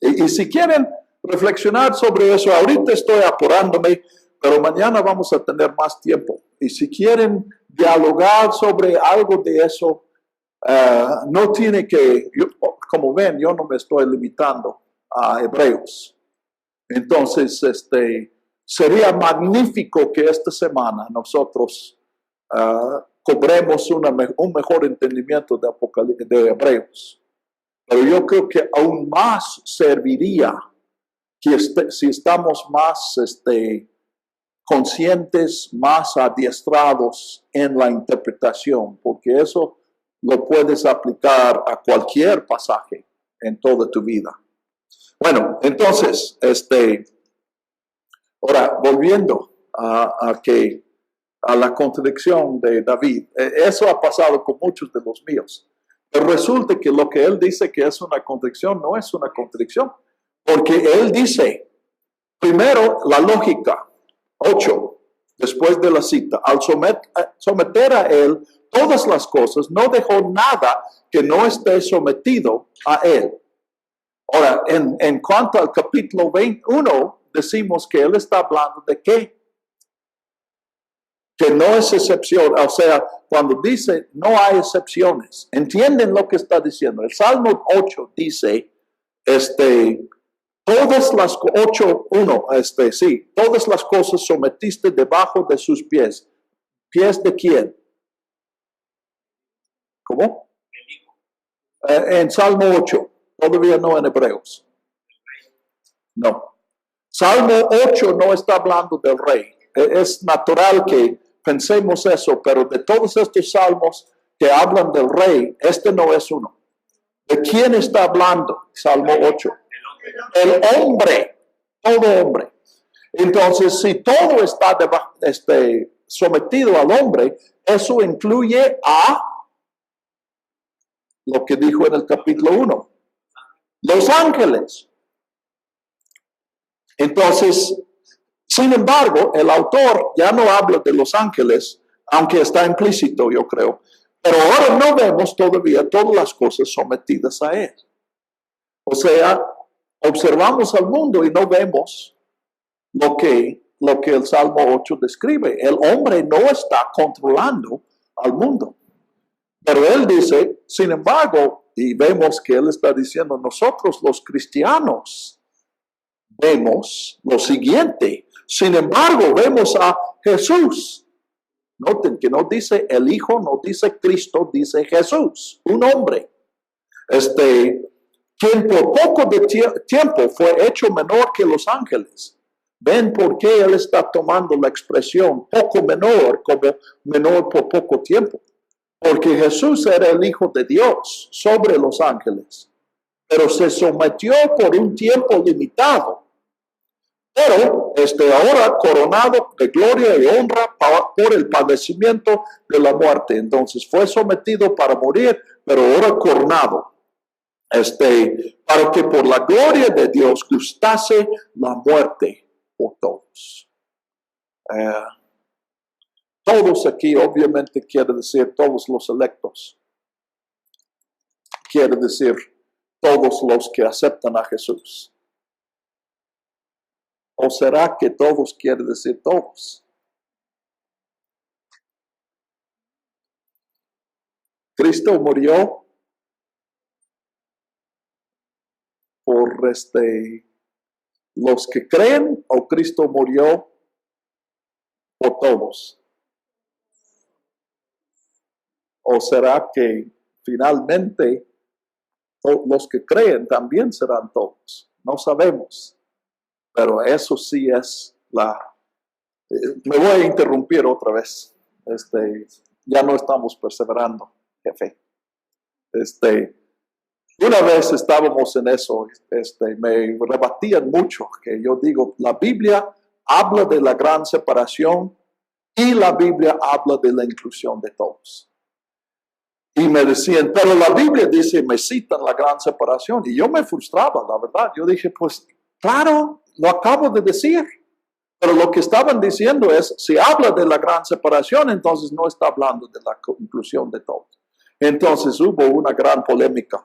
Y si quieren reflexionar sobre eso, ahorita estoy apurándome, pero mañana vamos a tener más tiempo. Y si quieren dialogar sobre algo de eso, no tiene que, como ven, yo no me estoy limitando a Hebreos. Entonces, sería magnífico que esta semana nosotros cobremos un mejor entendimiento de Hebreos. Pero yo creo que aún más serviría que si estamos más conscientes, más adiestrados en la interpretación, porque eso lo puedes aplicar a cualquier pasaje en toda tu vida. Bueno, entonces, ahora volviendo a la contradicción de David, eso ha pasado con muchos de los míos. Pero resulta que lo que él dice que es una contradicción no es una contradicción, porque él dice, primero, la lógica, 8, después de la cita, al someter a él todas las cosas, no dejó nada que no esté sometido a él. Ahora, en cuanto al capítulo 21, decimos que él está hablando de qué? Que no es excepción, o sea, cuando dice no hay excepciones, ¿entienden lo que está diciendo? El Salmo 8 dice, todas las 8:1, sí, todas las cosas sometiste debajo de sus pies. ¿Pies de quién? ¿Cómo? En Salmo 8, todavía no en Hebreos. No. Salmo 8 no está hablando del rey. Es natural que pensemos eso, pero de todos estos salmos que hablan del rey, este no es uno. ¿De quién está hablando? Salmo 8. El hombre, todo hombre. Entonces, si todo está sometido al hombre, eso incluye a lo que dijo en el capítulo 1. Los ángeles. Entonces, sin embargo, el autor ya no habla de los ángeles, aunque está implícito, yo creo. Pero ahora no vemos todavía todas las cosas sometidas a él. O sea, observamos al mundo y no vemos lo que el Salmo 8 describe. El hombre no está controlando al mundo. Pero él dice, sin embargo, y vemos que él está diciendo, nosotros los cristianos vemos lo siguiente. Sin embargo, vemos a Jesús. Noten que no dice el Hijo, no dice Cristo, dice Jesús, un hombre. Quien por poco de tiempo fue hecho menor que los ángeles. ¿Ven por qué él está tomando la expresión poco menor como menor por poco tiempo? Porque Jesús era el Hijo de Dios sobre los ángeles, pero se sometió por un tiempo limitado. Pero ahora coronado de gloria y honra por el padecimiento de la muerte. Entonces fue sometido para morir, pero ahora coronado. Para que por la gloria de Dios gustase la muerte por todos. Todos aquí obviamente quiere decir todos los electos. Quiere decir todos los que aceptan a Jesús. ¿O será que todos quiere decir todos? Cristo murió por los que creen, o Cristo murió por todos. ¿O será que finalmente los que creen también serán todos? No sabemos. Pero eso sí es me voy a interrumpir otra vez. Ya no estamos perseverando, jefe. Una vez estábamos en eso, me rebatían mucho, que yo digo, la Biblia habla de la gran separación y la Biblia habla de la inclusión de todos. Y me decían, pero la Biblia dice, me citan la gran separación. Y yo me frustraba, la verdad. Yo dije, pues claro, lo acabo de decir. Pero lo que estaban diciendo es, si habla de la gran separación, entonces no está hablando de la inclusión de todos. Entonces hubo una gran polémica.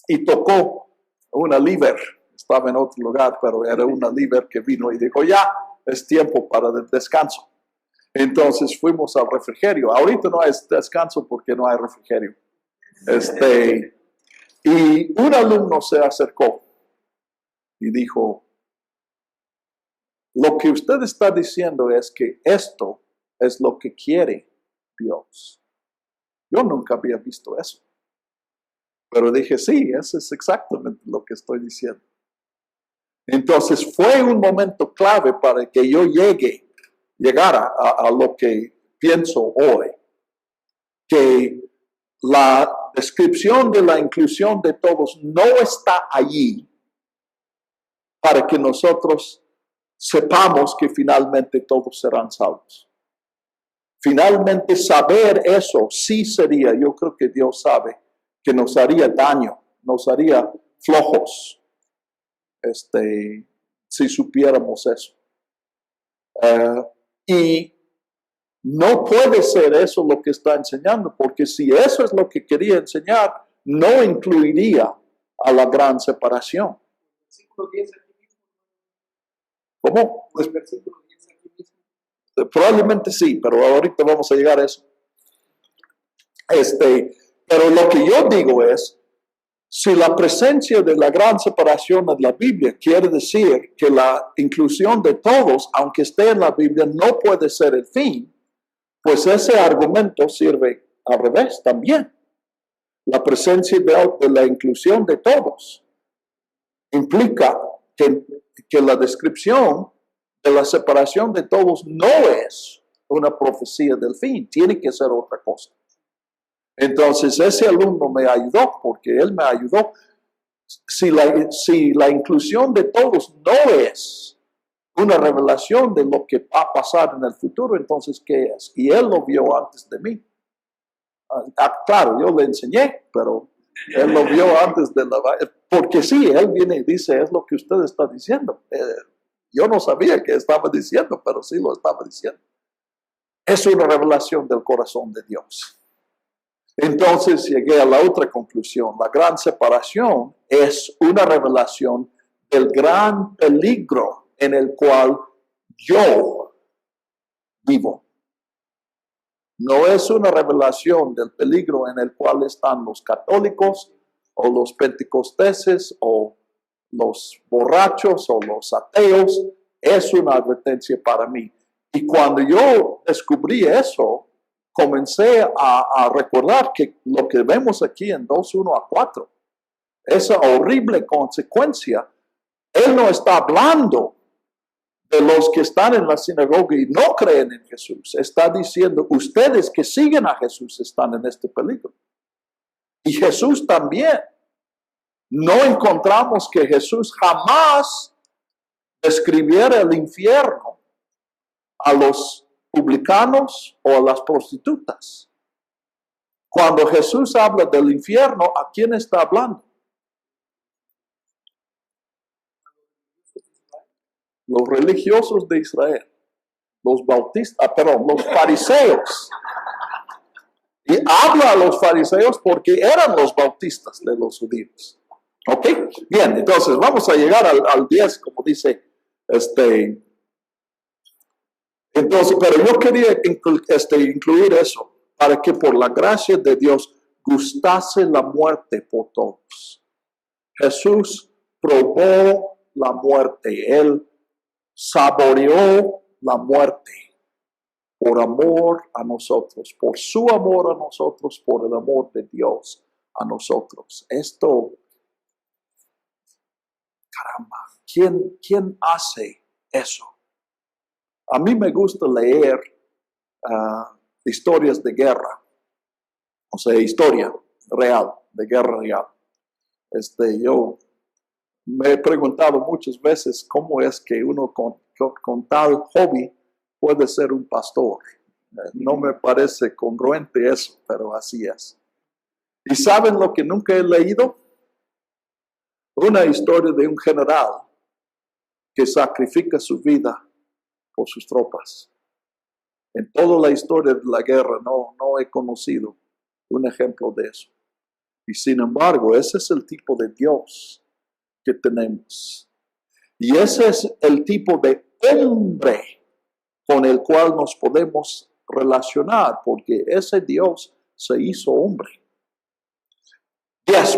Y tocó una líder. Estaba en otro lugar, pero era una líder que vino y dijo, ya, es tiempo para el descanso. Entonces fuimos al refrigerio. Ahorita no hay descanso porque no hay refrigerio. Y un alumno se acercó y dijo, lo que usted está diciendo es que esto es lo que quiere Dios. Yo nunca había visto eso. Pero dije, sí, eso es exactamente lo que estoy diciendo. Entonces fue un momento clave para que yo llegara a lo que pienso hoy, que la descripción de la inclusión de todos no está allí para que nosotros sepamos que finalmente todos serán salvos. Finalmente saber eso sí sería, yo creo que Dios sabe, que nos haría daño, nos haría flojos, si supiéramos eso. Y no puede ser eso lo que está enseñando, porque si eso es lo que quería enseñar, no incluiría a la gran separación. Versículo 10 aquí mismo. ¿Cómo? Pues, Versículo 10 aquí mismo. probablemente sí, pero ahorita vamos a llegar a eso. Pero lo que yo digo es, si la presencia de la gran separación en la Biblia quiere decir que la inclusión de todos, aunque esté en la Biblia, no puede ser el fin, pues ese argumento sirve al revés también. La presencia de la inclusión de todos implica que la descripción de la separación de todos no es una profecía del fin, tiene que ser otra cosa. Entonces ese alumno me ayudó, porque él me ayudó. Si la inclusión de todos no es una revelación de lo que va a pasar en el futuro, entonces ¿qué es? Y él lo vio antes de mí. Claro, yo le enseñé, pero él lo vio antes de porque sí, él viene y dice, es lo que usted está diciendo. Yo no sabía qué estaba diciendo, pero sí lo estaba diciendo. Es una revelación del corazón de Dios. Entonces llegué a la otra conclusión. La gran separación es una revelación del gran peligro en el cual yo vivo. No es una revelación del peligro en el cual están los católicos o los pentecosteses o los borrachos o los ateos. Es una advertencia para mí. Y cuando yo descubrí eso, comencé a recordar que lo que vemos aquí en 2:1-4, esa horrible consecuencia, él no está hablando de los que están en la sinagoga y no creen en Jesús. Está diciendo, ustedes que siguen a Jesús están en este peligro. Y Jesús también. No encontramos que Jesús jamás describiera el infierno a los publicanos o a las prostitutas. Cuando Jesús habla del infierno, ¿a quién está hablando? Los religiosos de Israel, los bautistas, los fariseos. Y habla a los fariseos porque eran los bautistas de los judíos. ¿Ok? Bien, entonces vamos a llegar al 10, como dice Entonces, pero yo quería incluir eso para que por la gracia de Dios gustase la muerte por todos. Jesús probó la muerte. Él saboreó la muerte por amor a nosotros, por su amor a nosotros, por el amor de Dios a nosotros. Esto, caramba, ¿quién hace eso? A mí me gusta leer historias de guerra, o sea, historia real, de guerra real. Yo me he preguntado muchas veces cómo es que uno con tal hobby puede ser un pastor. No me parece congruente eso, pero así es. ¿Y saben lo que nunca he leído? Una historia de un general que sacrifica su vida por sus tropas. En toda la historia de la guerra no he conocido un ejemplo de eso. Y sin embargo, ese es el tipo de Dios que tenemos. Y ese es el tipo de hombre con el cual nos podemos relacionar, porque ese Dios se hizo hombre.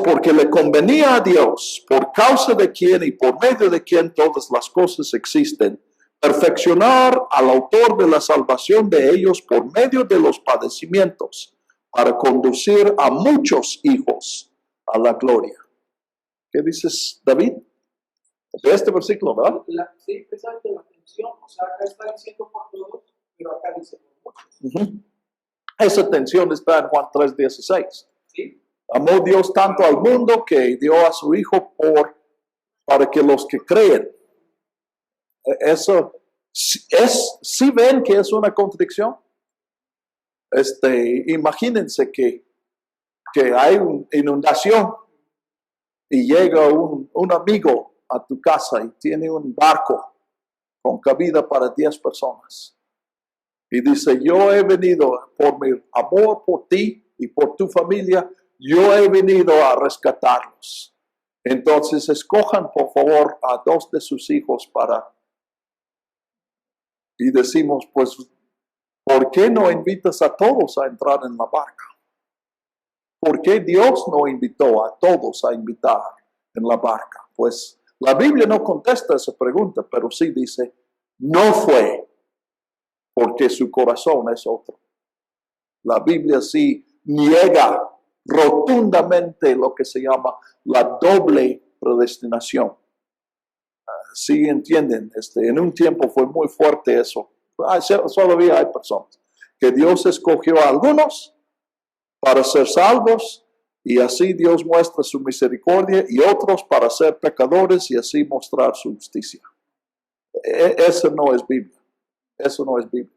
Porque le convenía a Dios, por causa de quien y por medio de quien todas las cosas existen, perfeccionar al autor de la salvación de ellos por medio de los padecimientos, para conducir a muchos hijos a la gloria. ¿Qué dices, David? De este versículo, ¿verdad? Sí, precisamente la tensión. O sea, acá está diciendo por todos, pero acá dice por muchos. Uh-huh. Esa tensión está en Juan 3:16. ¿Sí? Amó Dios tanto al mundo que dio a su Hijo para que los que creen. Eso es, ¿sí ven que es una contradicción? Imagínense que hay una inundación y llega un amigo a tu casa y tiene un barco con cabida para 10 personas. Y dice, yo he venido por mi amor por ti y por tu familia, yo he venido a rescatarlos. Entonces escojan por favor a 2 de sus hijos y decimos, pues, ¿por qué no invitas a todos a entrar en la barca? ¿Por qué Dios no invitó a todos a invitar en la barca? Pues la Biblia no contesta esa pregunta, pero sí dice, no fue porque su corazón es otro. La Biblia sí niega rotundamente lo que se llama la doble predestinación. Sí entienden, en un tiempo fue muy fuerte eso. Todavía hay personas que Dios escogió a algunos para ser salvos y así Dios muestra su misericordia y otros para ser pecadores y así mostrar su justicia. Eso no es Biblia. Eso no es Biblia.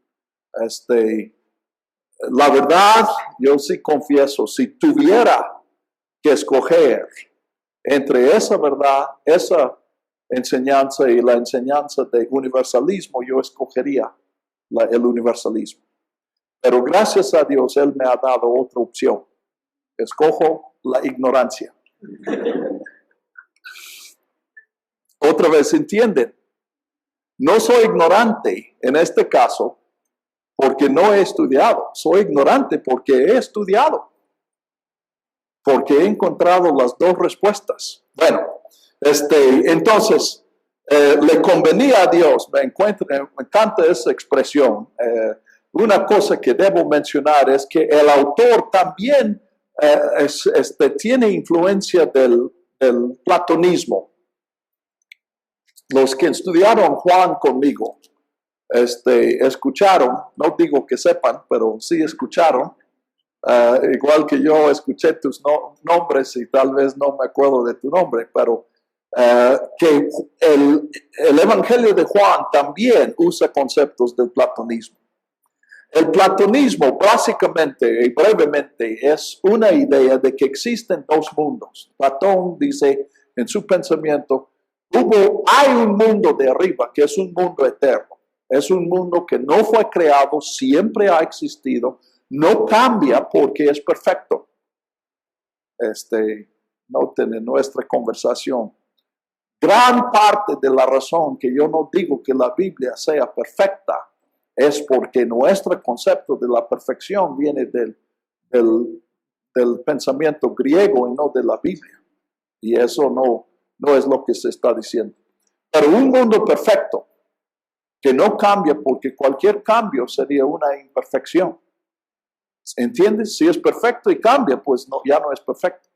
La verdad, yo sí confieso, si tuviera que escoger entre esa verdad, esa enseñanza y la enseñanza de universalismo, yo escogería el universalismo. Pero gracias a Dios, Él me ha dado otra opción. Escojo la ignorancia. Otra vez, ¿entienden? No soy ignorante en este caso porque no he estudiado. Soy ignorante porque he estudiado. Porque he encontrado las 2 respuestas. Bueno, entonces, le convenía a Dios. Me encanta esa expresión. Una cosa que debo mencionar es que el autor también tiene influencia del platonismo. Los que estudiaron Juan conmigo, escucharon, no digo que sepan, pero sí escucharon, igual que yo escuché tus nombres y tal vez no me acuerdo de tu nombre, pero que el Evangelio de Juan también usa conceptos del platonismo. El platonismo básicamente y brevemente es una idea de que existen 2 mundos. Platón dice en su pensamiento, hay un mundo de arriba que es un mundo eterno. Es un mundo que no fue creado, siempre ha existido, no cambia porque es perfecto. Noten en nuestra conversación. Gran parte de la razón que yo no digo que la Biblia sea perfecta es porque nuestro concepto de la perfección viene del del pensamiento griego y no de la Biblia. Y eso no es lo que se está diciendo. Pero un mundo perfecto que no cambia, porque cualquier cambio sería una imperfección. ¿Entiendes? Si es perfecto y cambia, pues ya no es perfecto.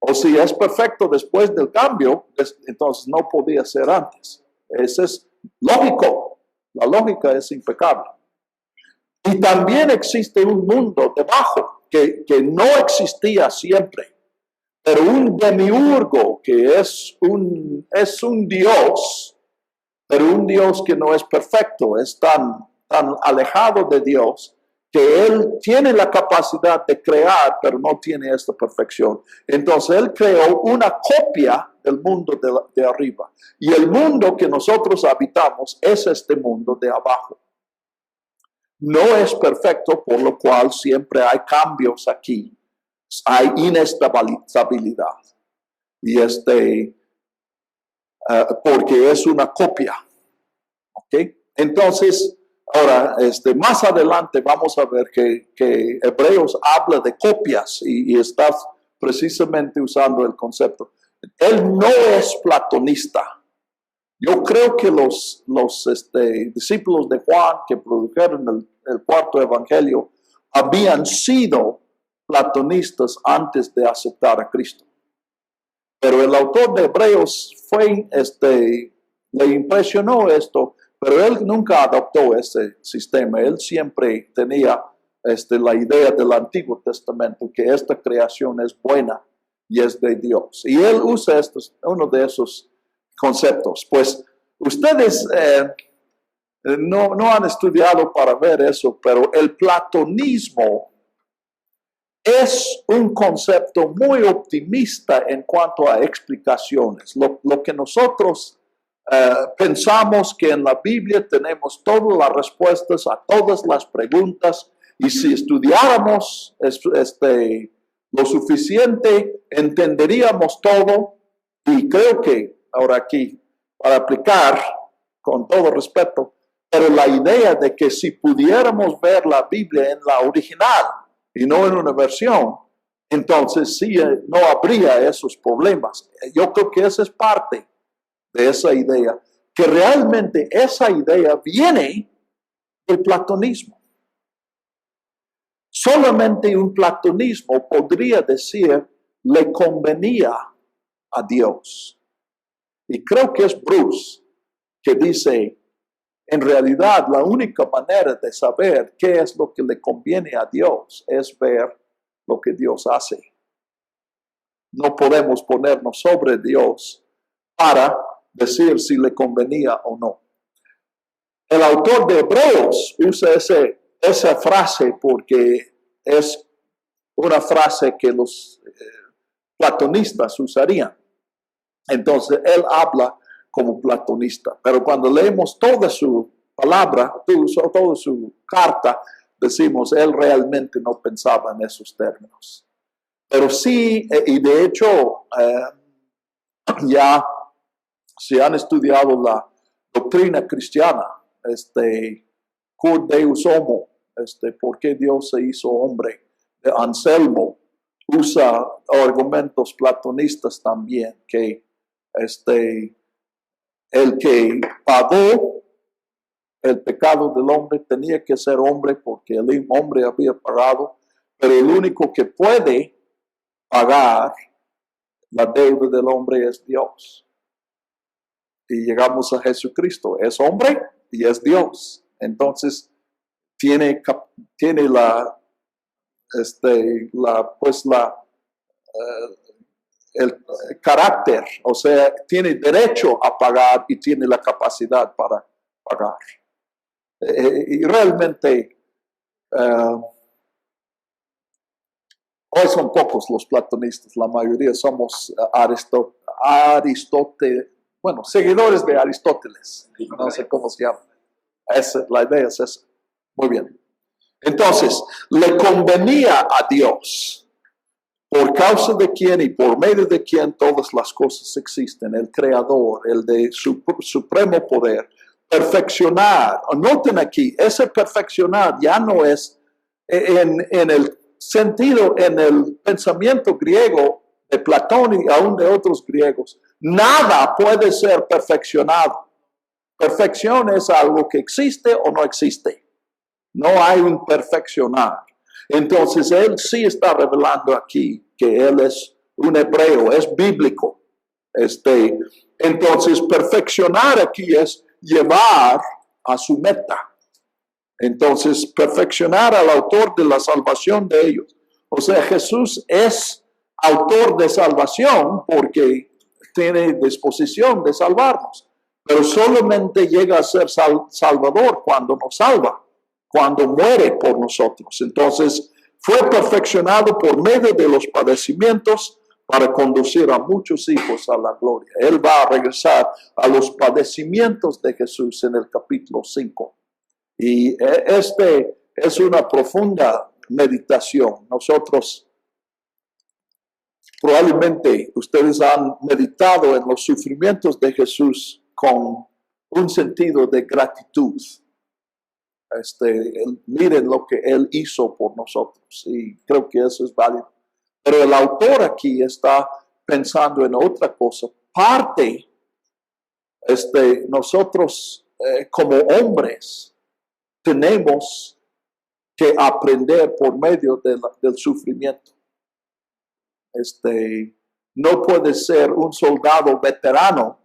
O si es perfecto después del cambio, entonces no podía ser antes. Eso es lógico. La lógica es impecable. Y también existe un mundo debajo que no existía siempre. Pero un demiurgo que es un Dios, pero un Dios que no es perfecto, es tan alejado de Dios, que Él tiene la capacidad de crear, pero no tiene esta perfección. Entonces Él creó una copia del mundo de arriba. Y el mundo que nosotros habitamos es este mundo de abajo. No es perfecto, por lo cual siempre hay cambios aquí. Hay inestabilidad. Y porque es una copia. ¿Ok? Entonces, ahora, más adelante vamos a ver que Hebreos habla de copias y está precisamente usando el concepto. Él no es platonista. Yo creo que los discípulos de Juan que produjeron el cuarto evangelio habían sido platonistas antes de aceptar a Cristo. Pero el autor de Hebreos le impresionó esto, pero él nunca adoptó ese sistema. Él siempre tenía la idea del Antiguo Testamento, que esta creación es buena y es de Dios. Y él usa uno de esos conceptos. Pues ustedes no han estudiado para ver eso, pero el platonismo es un concepto muy optimista en cuanto a explicaciones. Lo que nosotros pensamos que en la Biblia tenemos todas las respuestas a todas las preguntas, y si estudiáramos lo suficiente, entenderíamos todo. Y creo que ahora aquí, para aplicar con todo respeto, pero la idea de que si pudiéramos ver la Biblia en la original y no en una versión, entonces sí no habría esos problemas. Yo creo que esa es parte de esa idea, que realmente esa idea viene del platonismo. Solamente un platonismo podría decir le convenía a Dios. Y creo que es Bruce que dice, en realidad la única manera de saber qué es lo que le conviene a Dios es ver lo que Dios hace. No podemos ponernos sobre Dios para decir si le convenía o no. El autor de Hebreos usa esa frase porque es una frase que los platonistas usarían. Entonces, él habla como platonista. Pero cuando leemos toda su palabra, toda su carta, decimos, él realmente no pensaba en esos términos. Pero sí, y de hecho, ya si han estudiado la doctrina cristiana, Cur Deus Homo, ¿por qué Dios se hizo hombre? De Anselmo usa argumentos platonistas también, que el que pagó el pecado del hombre tenía que ser hombre porque el hombre había pagado, pero el único que puede pagar la deuda del hombre es Dios. Y llegamos a Jesucristo, es hombre y es Dios. Entonces tiene el carácter, o sea, tiene derecho a pagar y tiene la capacidad para pagar. Y realmente hoy son pocos los platonistas, la mayoría somos seguidores de Aristóteles, no sé cómo se llama. La idea es esa. Muy bien. Entonces, le convenía a Dios, por causa de quien y por medio de quien todas las cosas existen, el Creador, el de su supremo poder, perfeccionar. Noten aquí, ese perfeccionar ya no es en el sentido en el pensamiento griego de Platón y aún de otros griegos, nada puede ser perfeccionado. Perfección es algo que existe o no existe. No hay un perfeccionar. Entonces, él sí está revelando aquí que él es un hebreo, es bíblico. Entonces, perfeccionar aquí es llevar a su meta. Entonces, perfeccionar al autor de la salvación de ellos. O sea, Jesús es autor de salvación porque tiene disposición de salvarnos. Pero solamente llega a ser salvador cuando nos salva, cuando muere por nosotros. Entonces, fue perfeccionado por medio de los padecimientos para conducir a muchos hijos a la gloria. Él va a regresar a los padecimientos de Jesús en el capítulo 5. Y es una profunda meditación. Nosotros, probablemente ustedes han meditado en los sufrimientos de Jesús con un sentido de gratitud. Miren lo que Él hizo por nosotros y creo que eso es válido. Pero el autor aquí está pensando en otra cosa. Parte, nosotros como hombres tenemos que aprender por medio del sufrimiento. No puede ser un soldado veterano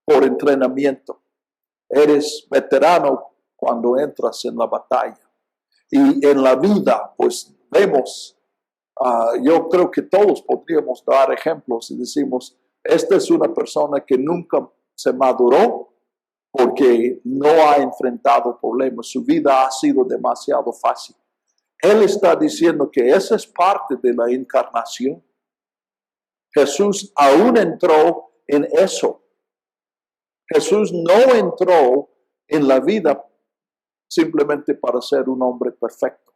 por entrenamiento. Eres veterano cuando entras en la batalla. Y en la vida, pues vemos, yo creo que todos podríamos dar ejemplos y decimos, esta es una persona que nunca se maduró porque no ha enfrentado problemas. Su vida ha sido demasiado fácil. Él está diciendo que esa es parte de la encarnación. Jesús aún entró en eso. Jesús no entró en la vida simplemente para ser un hombre perfecto.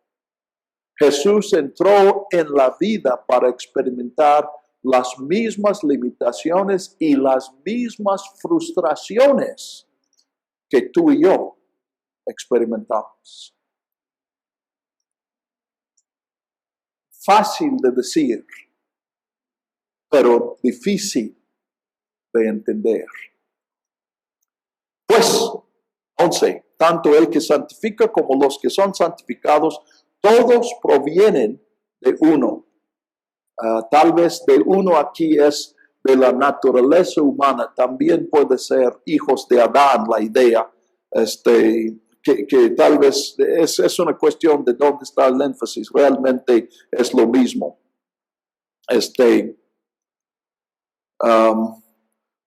Jesús entró en la vida para experimentar las mismas limitaciones y las mismas frustraciones que tú y yo experimentamos. Fácil de decir, pero difícil de entender. Pues, 11. Tanto el que santifica como los que son santificados, todos provienen de uno. Tal vez de uno aquí es de la naturaleza humana. También puede ser hijos de Adán, la idea. Que tal vez es una cuestión de dónde está el énfasis. Realmente es lo mismo.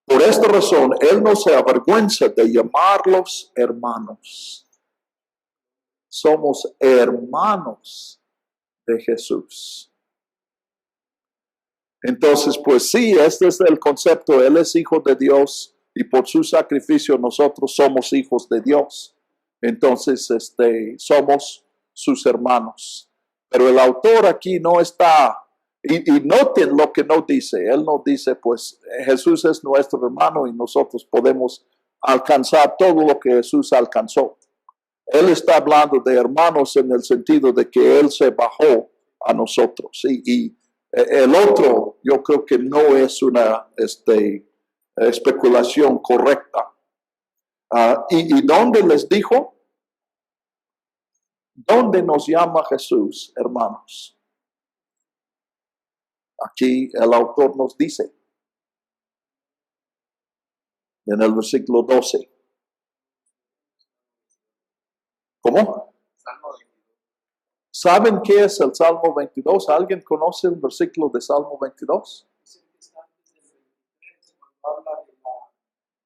Por esta razón, Él no se avergüenza de llamarlos hermanos. Somos hermanos de Jesús. Entonces, pues sí, este es el concepto. Él es hijo de Dios y por su sacrificio nosotros somos hijos de Dios. Entonces, somos sus hermanos. Pero el autor aquí no está, y noten lo que no dice. Él no dice, pues Jesús es nuestro hermano y nosotros podemos alcanzar todo lo que Jesús alcanzó. Él está hablando de hermanos en el sentido de que Él se bajó a nosotros. Y el otro, yo creo que no es una especulación correcta. ¿Y dónde les dijo? ¿Dónde nos llama Jesús, hermanos? Aquí el autor nos dice, en el versículo 12. ¿Cómo? ¿Saben qué es el Salmo 22? ¿Alguien conoce el versículo de Salmo 22?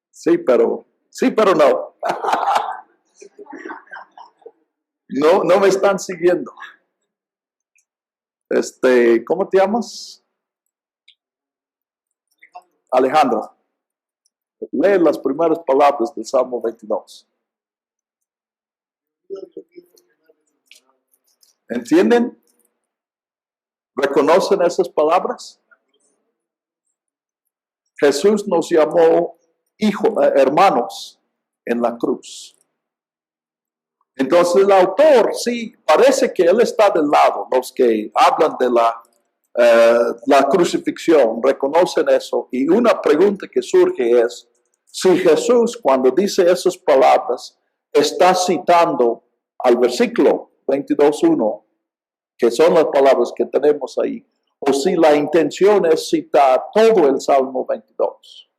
Sí, pero no. No me están siguiendo. ¿Cómo te llamas? Alejandro. Lee las primeras palabras del Salmo 22. ¿Entienden? ¿Reconocen esas palabras? Jesús nos llamó hermanos en la cruz. Entonces el autor, sí, parece que él está del lado, los que hablan de la crucifixión, reconocen eso. Y una pregunta que surge es, si Jesús cuando dice esas palabras está citando al versículo 22:1, que son las palabras que tenemos ahí, o si la intención es citar todo el Salmo 22.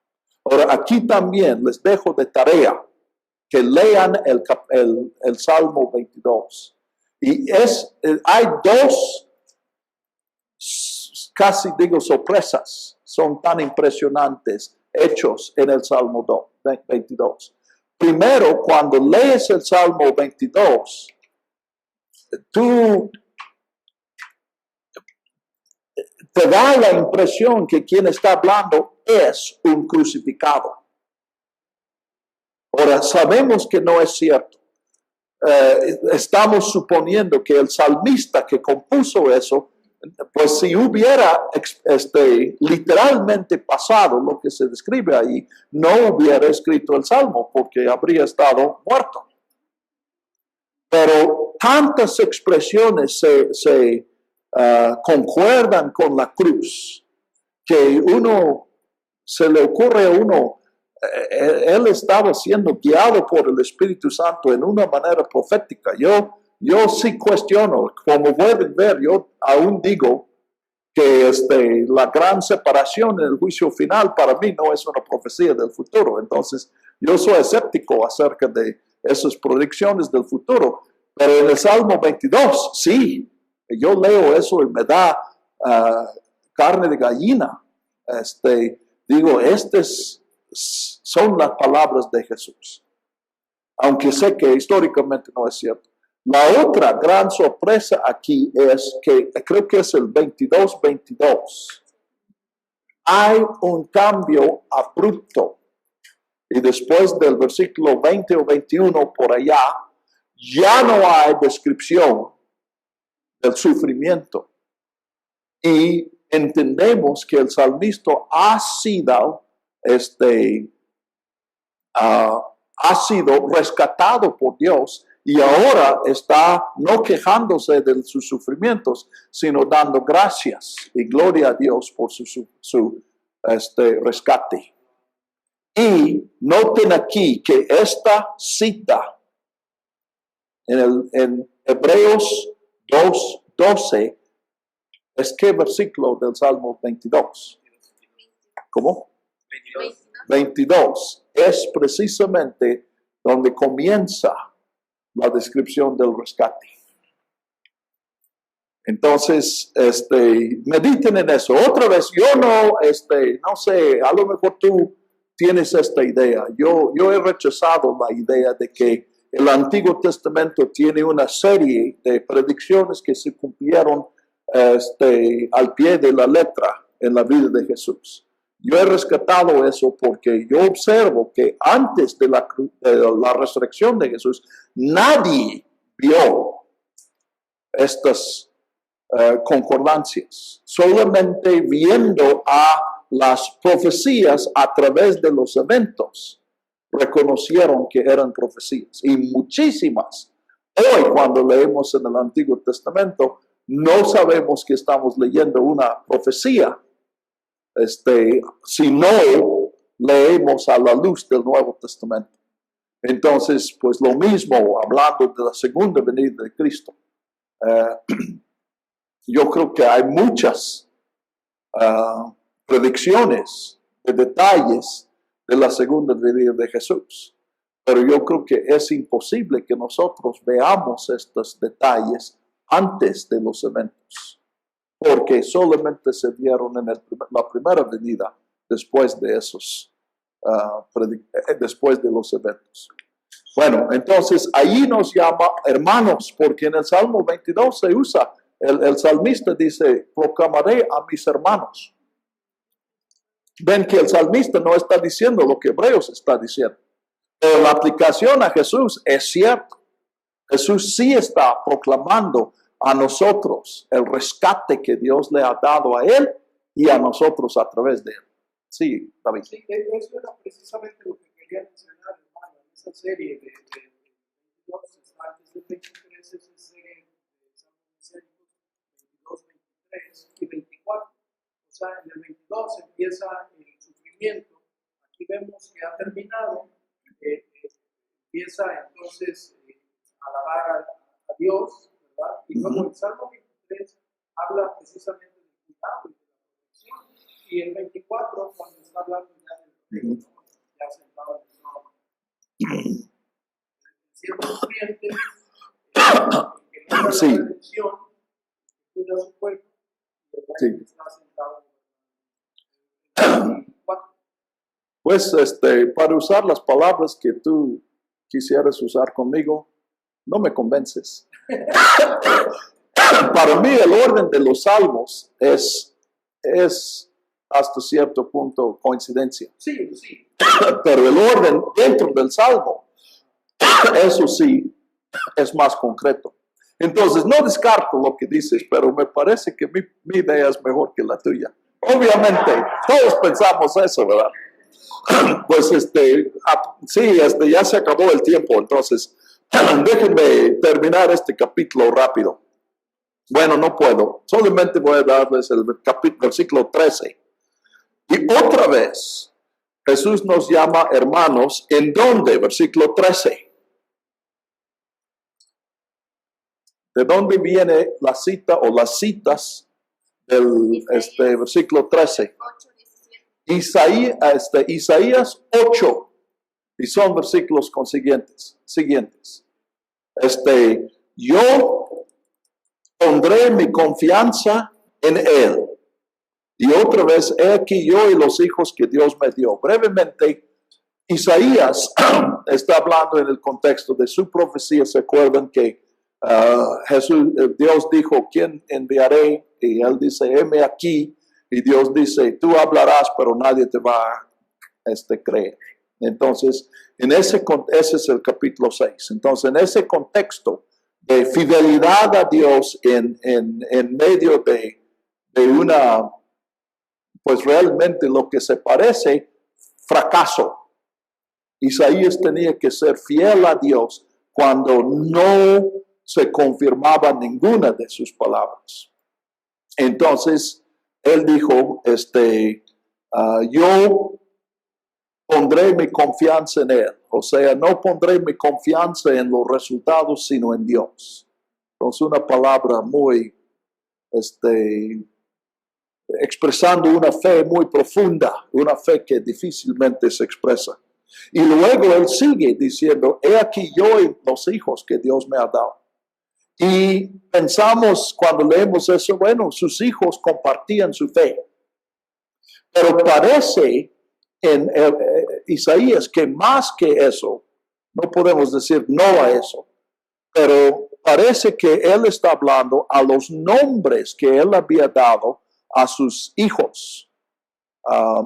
Ahora, aquí también les dejo de tarea que lean el Salmo 22. Y hay dos, casi digo sorpresas, son tan impresionantes, hechos en el Salmo 22. Primero, cuando lees el Salmo 22, tú te da la impresión que quien está hablando es un crucificado. Ahora, sabemos que no es cierto. Estamos suponiendo que el salmista que compuso eso, pues si hubiera literalmente pasado lo que se describe ahí, no hubiera escrito el salmo porque habría estado muerto. Pero tantas expresiones se concuerdan con la cruz que se le ocurre a uno, él estaba siendo guiado por el Espíritu Santo en una manera profética. Yo sí cuestiono, como pueden ver, yo aún digo que la gran separación en el juicio final para mí no es una profecía del futuro. Entonces, yo soy escéptico acerca de esas predicciones del futuro. Pero en el Salmo 22, sí, yo leo eso y me da carne de gallina. Digo, son las palabras de Jesús. Aunque sé que históricamente no es cierto. La otra gran sorpresa aquí es que creo que es el 22:22. Hay un cambio abrupto. Y después del versículo 20 o 21 por allá, ya no hay descripción del sufrimiento. Y entendemos que el salmista ha sido rescatado por Dios y ahora está no quejándose de sus sufrimientos, sino dando gracias y gloria a Dios por su rescate. Y noten aquí que esta cita en Hebreos 2:12 es ¿qué versículo del Salmo 22? ¿Cómo? 22 es precisamente donde comienza la descripción del rescate. Entonces, mediten en eso. Otra vez, yo no sé, a lo mejor tú tienes esta idea. Yo he rechazado la idea de que el Antiguo Testamento tiene una serie de predicciones que se cumplieron al pie de la letra en la vida de Jesús. Yo he rescatado eso porque yo observo que antes de la resurrección de Jesús, nadie vio estas concordancias. Solamente viendo a las profecías a través de los eventos, reconocieron que eran profecías. Y muchísimas. Hoy, cuando leemos en el Antiguo Testamento, no sabemos que estamos leyendo una profecía, si no leemos a la luz del Nuevo Testamento. Entonces, pues lo mismo, hablando de la segunda venida de Cristo. Yo creo que hay muchas predicciones de detalles de la segunda venida de Jesús. Pero yo creo que es imposible que nosotros veamos estos detalles antes de los eventos, porque solamente se vieron en la primera venida después de después de los eventos. Bueno, entonces ahí nos llama hermanos, porque en el Salmo 22 se usa, el salmista dice, proclamaré a mis hermanos. Ven que el salmista no está diciendo lo que Hebreos está diciendo. Pero la aplicación a Jesús es cierto. Jesús sí está proclamando a nosotros el rescate que Dios le ha dado a él y a nosotros a través de él. Sí, David. Sí, eso era precisamente lo que quería mencionar, hermano, en esa serie de 22 está antes el 23 es ese Salmo mesiánico 22, 23 y 24. O sea, en el 22 empieza el sufrimiento. Aquí vemos que ha terminado. Empieza entonces a alabar a Dios, ¿verdad? Y luego el Salmo 23 habla precisamente del cuidado y de la protección. Y el 24, cuando está hablando ya del rey, ya sentado en el trono. Siendo sufriente, que logra Sí. la redención, que cuida a su pueblo, y el rey Sí. está sentado en el 24. Pues para usar las palabras que tú quisieras usar conmigo, no me convences. Para mí el orden de los salmos es hasta cierto punto coincidencia. Sí, sí. Pero el orden dentro del salmo, eso sí, es más concreto. Entonces, no descarto lo que dices, pero me parece que mi idea es mejor que la tuya. Obviamente, todos pensamos eso, ¿verdad? Pues sí, ya se acabó el tiempo, entonces déjenme terminar este capítulo rápido. Bueno, no puedo, solamente voy a darles el versículo 13. Y otra vez, Jesús nos llama hermanos, ¿en dónde? Versículo 13. ¿De dónde viene la cita o las citas del versículo 13? 8:17. Isaías 8, y son versículos siguientes. Yo pondré mi confianza en Él. Y otra vez, he aquí yo y los hijos que Dios me dio. Brevemente, Isaías está hablando en el contexto de su profecía. ¿Se acuerdan que Dios dijo, ¿quién enviaré? Y él dice, heme aquí. Y Dios dice, tú hablarás, pero nadie te va a creer. Entonces, ese es el capítulo 6. Entonces, en ese contexto de fidelidad a Dios en medio de una, pues realmente lo que se parece fracaso. Isaías tenía que ser fiel a Dios cuando no se confirmaba ninguna de sus palabras. Entonces, él dijo, yo pondré mi confianza en Él. O sea, no pondré mi confianza en los resultados, sino en Dios. Entonces, una palabra muy, expresando una fe muy profunda, una fe que difícilmente se expresa. Y luego él sigue diciendo, he aquí yo y los hijos que Dios me ha dado. Y pensamos cuando leemos eso, bueno, sus hijos compartían su fe. Pero parece en Isaías que más que eso, no podemos decir no a eso, pero parece que él está hablando a los nombres que él había dado a sus hijos.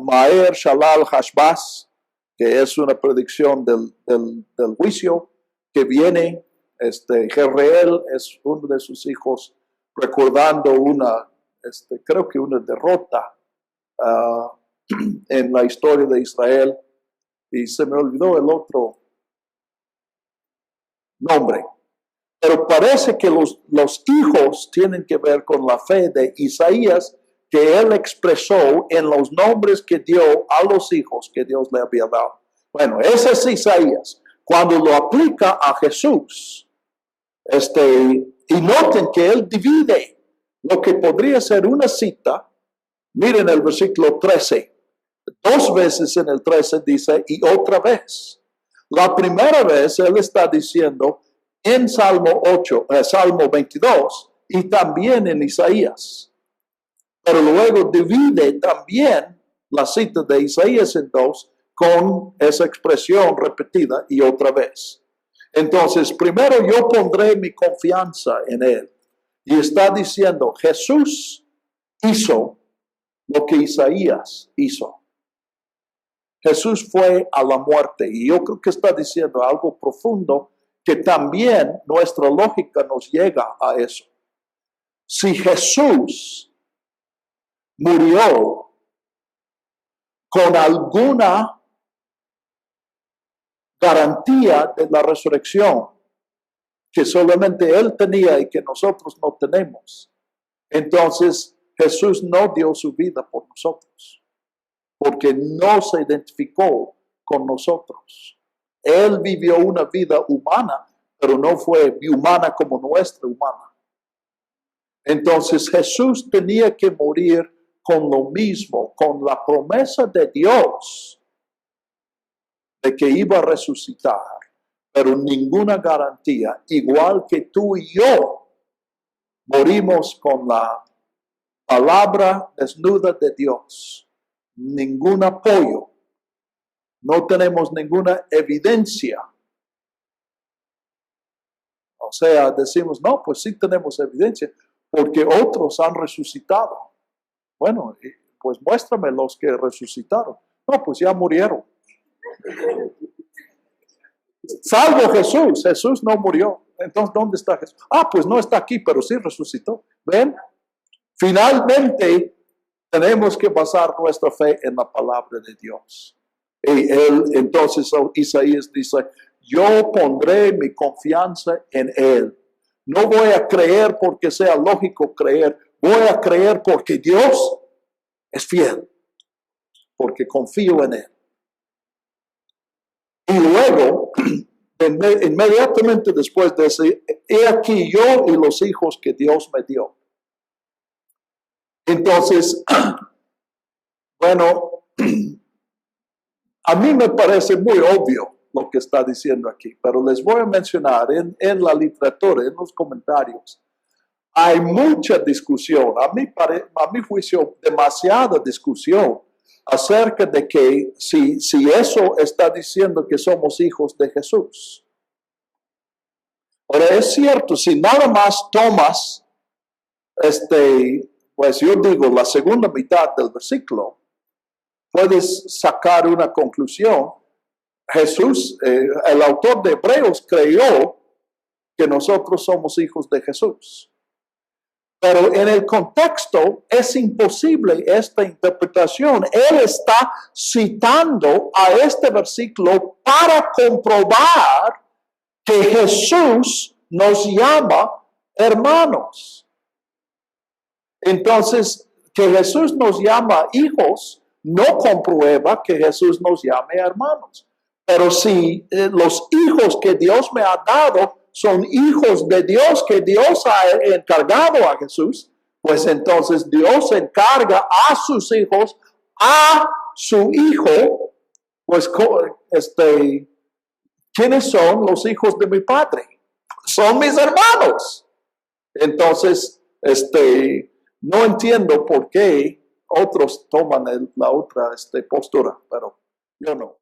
Maher, Shalal, Hashbaz, que es una predicción del juicio que viene. Jezreel es uno de sus hijos, recordando creo que una derrota en la historia de Israel. Y se me olvidó el otro nombre. Pero parece que los hijos tienen que ver con la fe de Isaías, que él expresó en los nombres que dio a los hijos que Dios le había dado. Bueno, ese es Isaías. Cuando lo aplica a Jesús, y noten que él divide lo que podría ser una cita. Miren el versículo 13. 2 veces en el 13 dice, y otra vez. La primera vez él está diciendo en Salmo 22 y también en Isaías. Pero luego divide también la cita de Isaías en 2 con esa expresión repetida y otra vez. Entonces, primero yo pondré mi confianza en Él. Y está diciendo, Jesús hizo lo que Isaías hizo. Jesús fue a la muerte. Y yo creo que está diciendo algo profundo que también nuestra lógica nos llega a eso. Si Jesús murió con alguna garantía de la resurrección, que solamente Él tenía y que nosotros no tenemos. Entonces Jesús no dio su vida por nosotros, porque no se identificó con nosotros. Él vivió una vida humana, pero no fue humana como nuestra humana. Entonces Jesús tenía que morir con lo mismo, con la promesa de Dios de que iba a resucitar, pero ninguna garantía, igual que tú y yo morimos con la palabra desnuda de Dios, ningún apoyo, no tenemos ninguna evidencia. O sea, decimos, no, pues sí tenemos evidencia, porque otros han resucitado. Bueno, pues muéstrame los que resucitaron. No, pues ya murieron. Salvo Jesús. Jesús no murió. Entonces, ¿dónde está Jesús? Ah, pues no está aquí, pero sí resucitó. ¿Ven? Finalmente, tenemos que basar nuestra fe en la palabra de Dios. Y entonces Isaías dice, yo pondré mi confianza en Él. No voy a creer porque sea lógico creer. Voy a creer porque Dios es fiel. Porque confío en Él. Y luego, inmediatamente después de ese, he aquí yo y los hijos que Dios me dio. Entonces, bueno, a mí me parece muy obvio lo que está diciendo aquí, pero les voy a mencionar en la literatura, en los comentarios, hay mucha discusión, a mi juicio, demasiada discusión acerca de que si eso está diciendo que somos hijos de Jesús. Ahora, es cierto, si nada más tomas, pues yo digo, la segunda mitad del versículo, puedes sacar una conclusión. Jesús, el autor de Hebreos, creyó que nosotros somos hijos de Jesús. Pero en el contexto es imposible esta interpretación. Él está citando a este versículo para comprobar que Jesús nos llama hermanos. Entonces, que Jesús nos llama hijos no comprueba que Jesús nos llame hermanos. Pero si los hijos que Dios me ha dado son hijos de Dios que Dios ha encargado a Jesús, pues entonces Dios encarga a sus hijos, a su hijo, pues ¿quiénes son los hijos de mi Padre? Son mis hermanos. Entonces, no entiendo por qué otros toman la otra postura, pero yo no.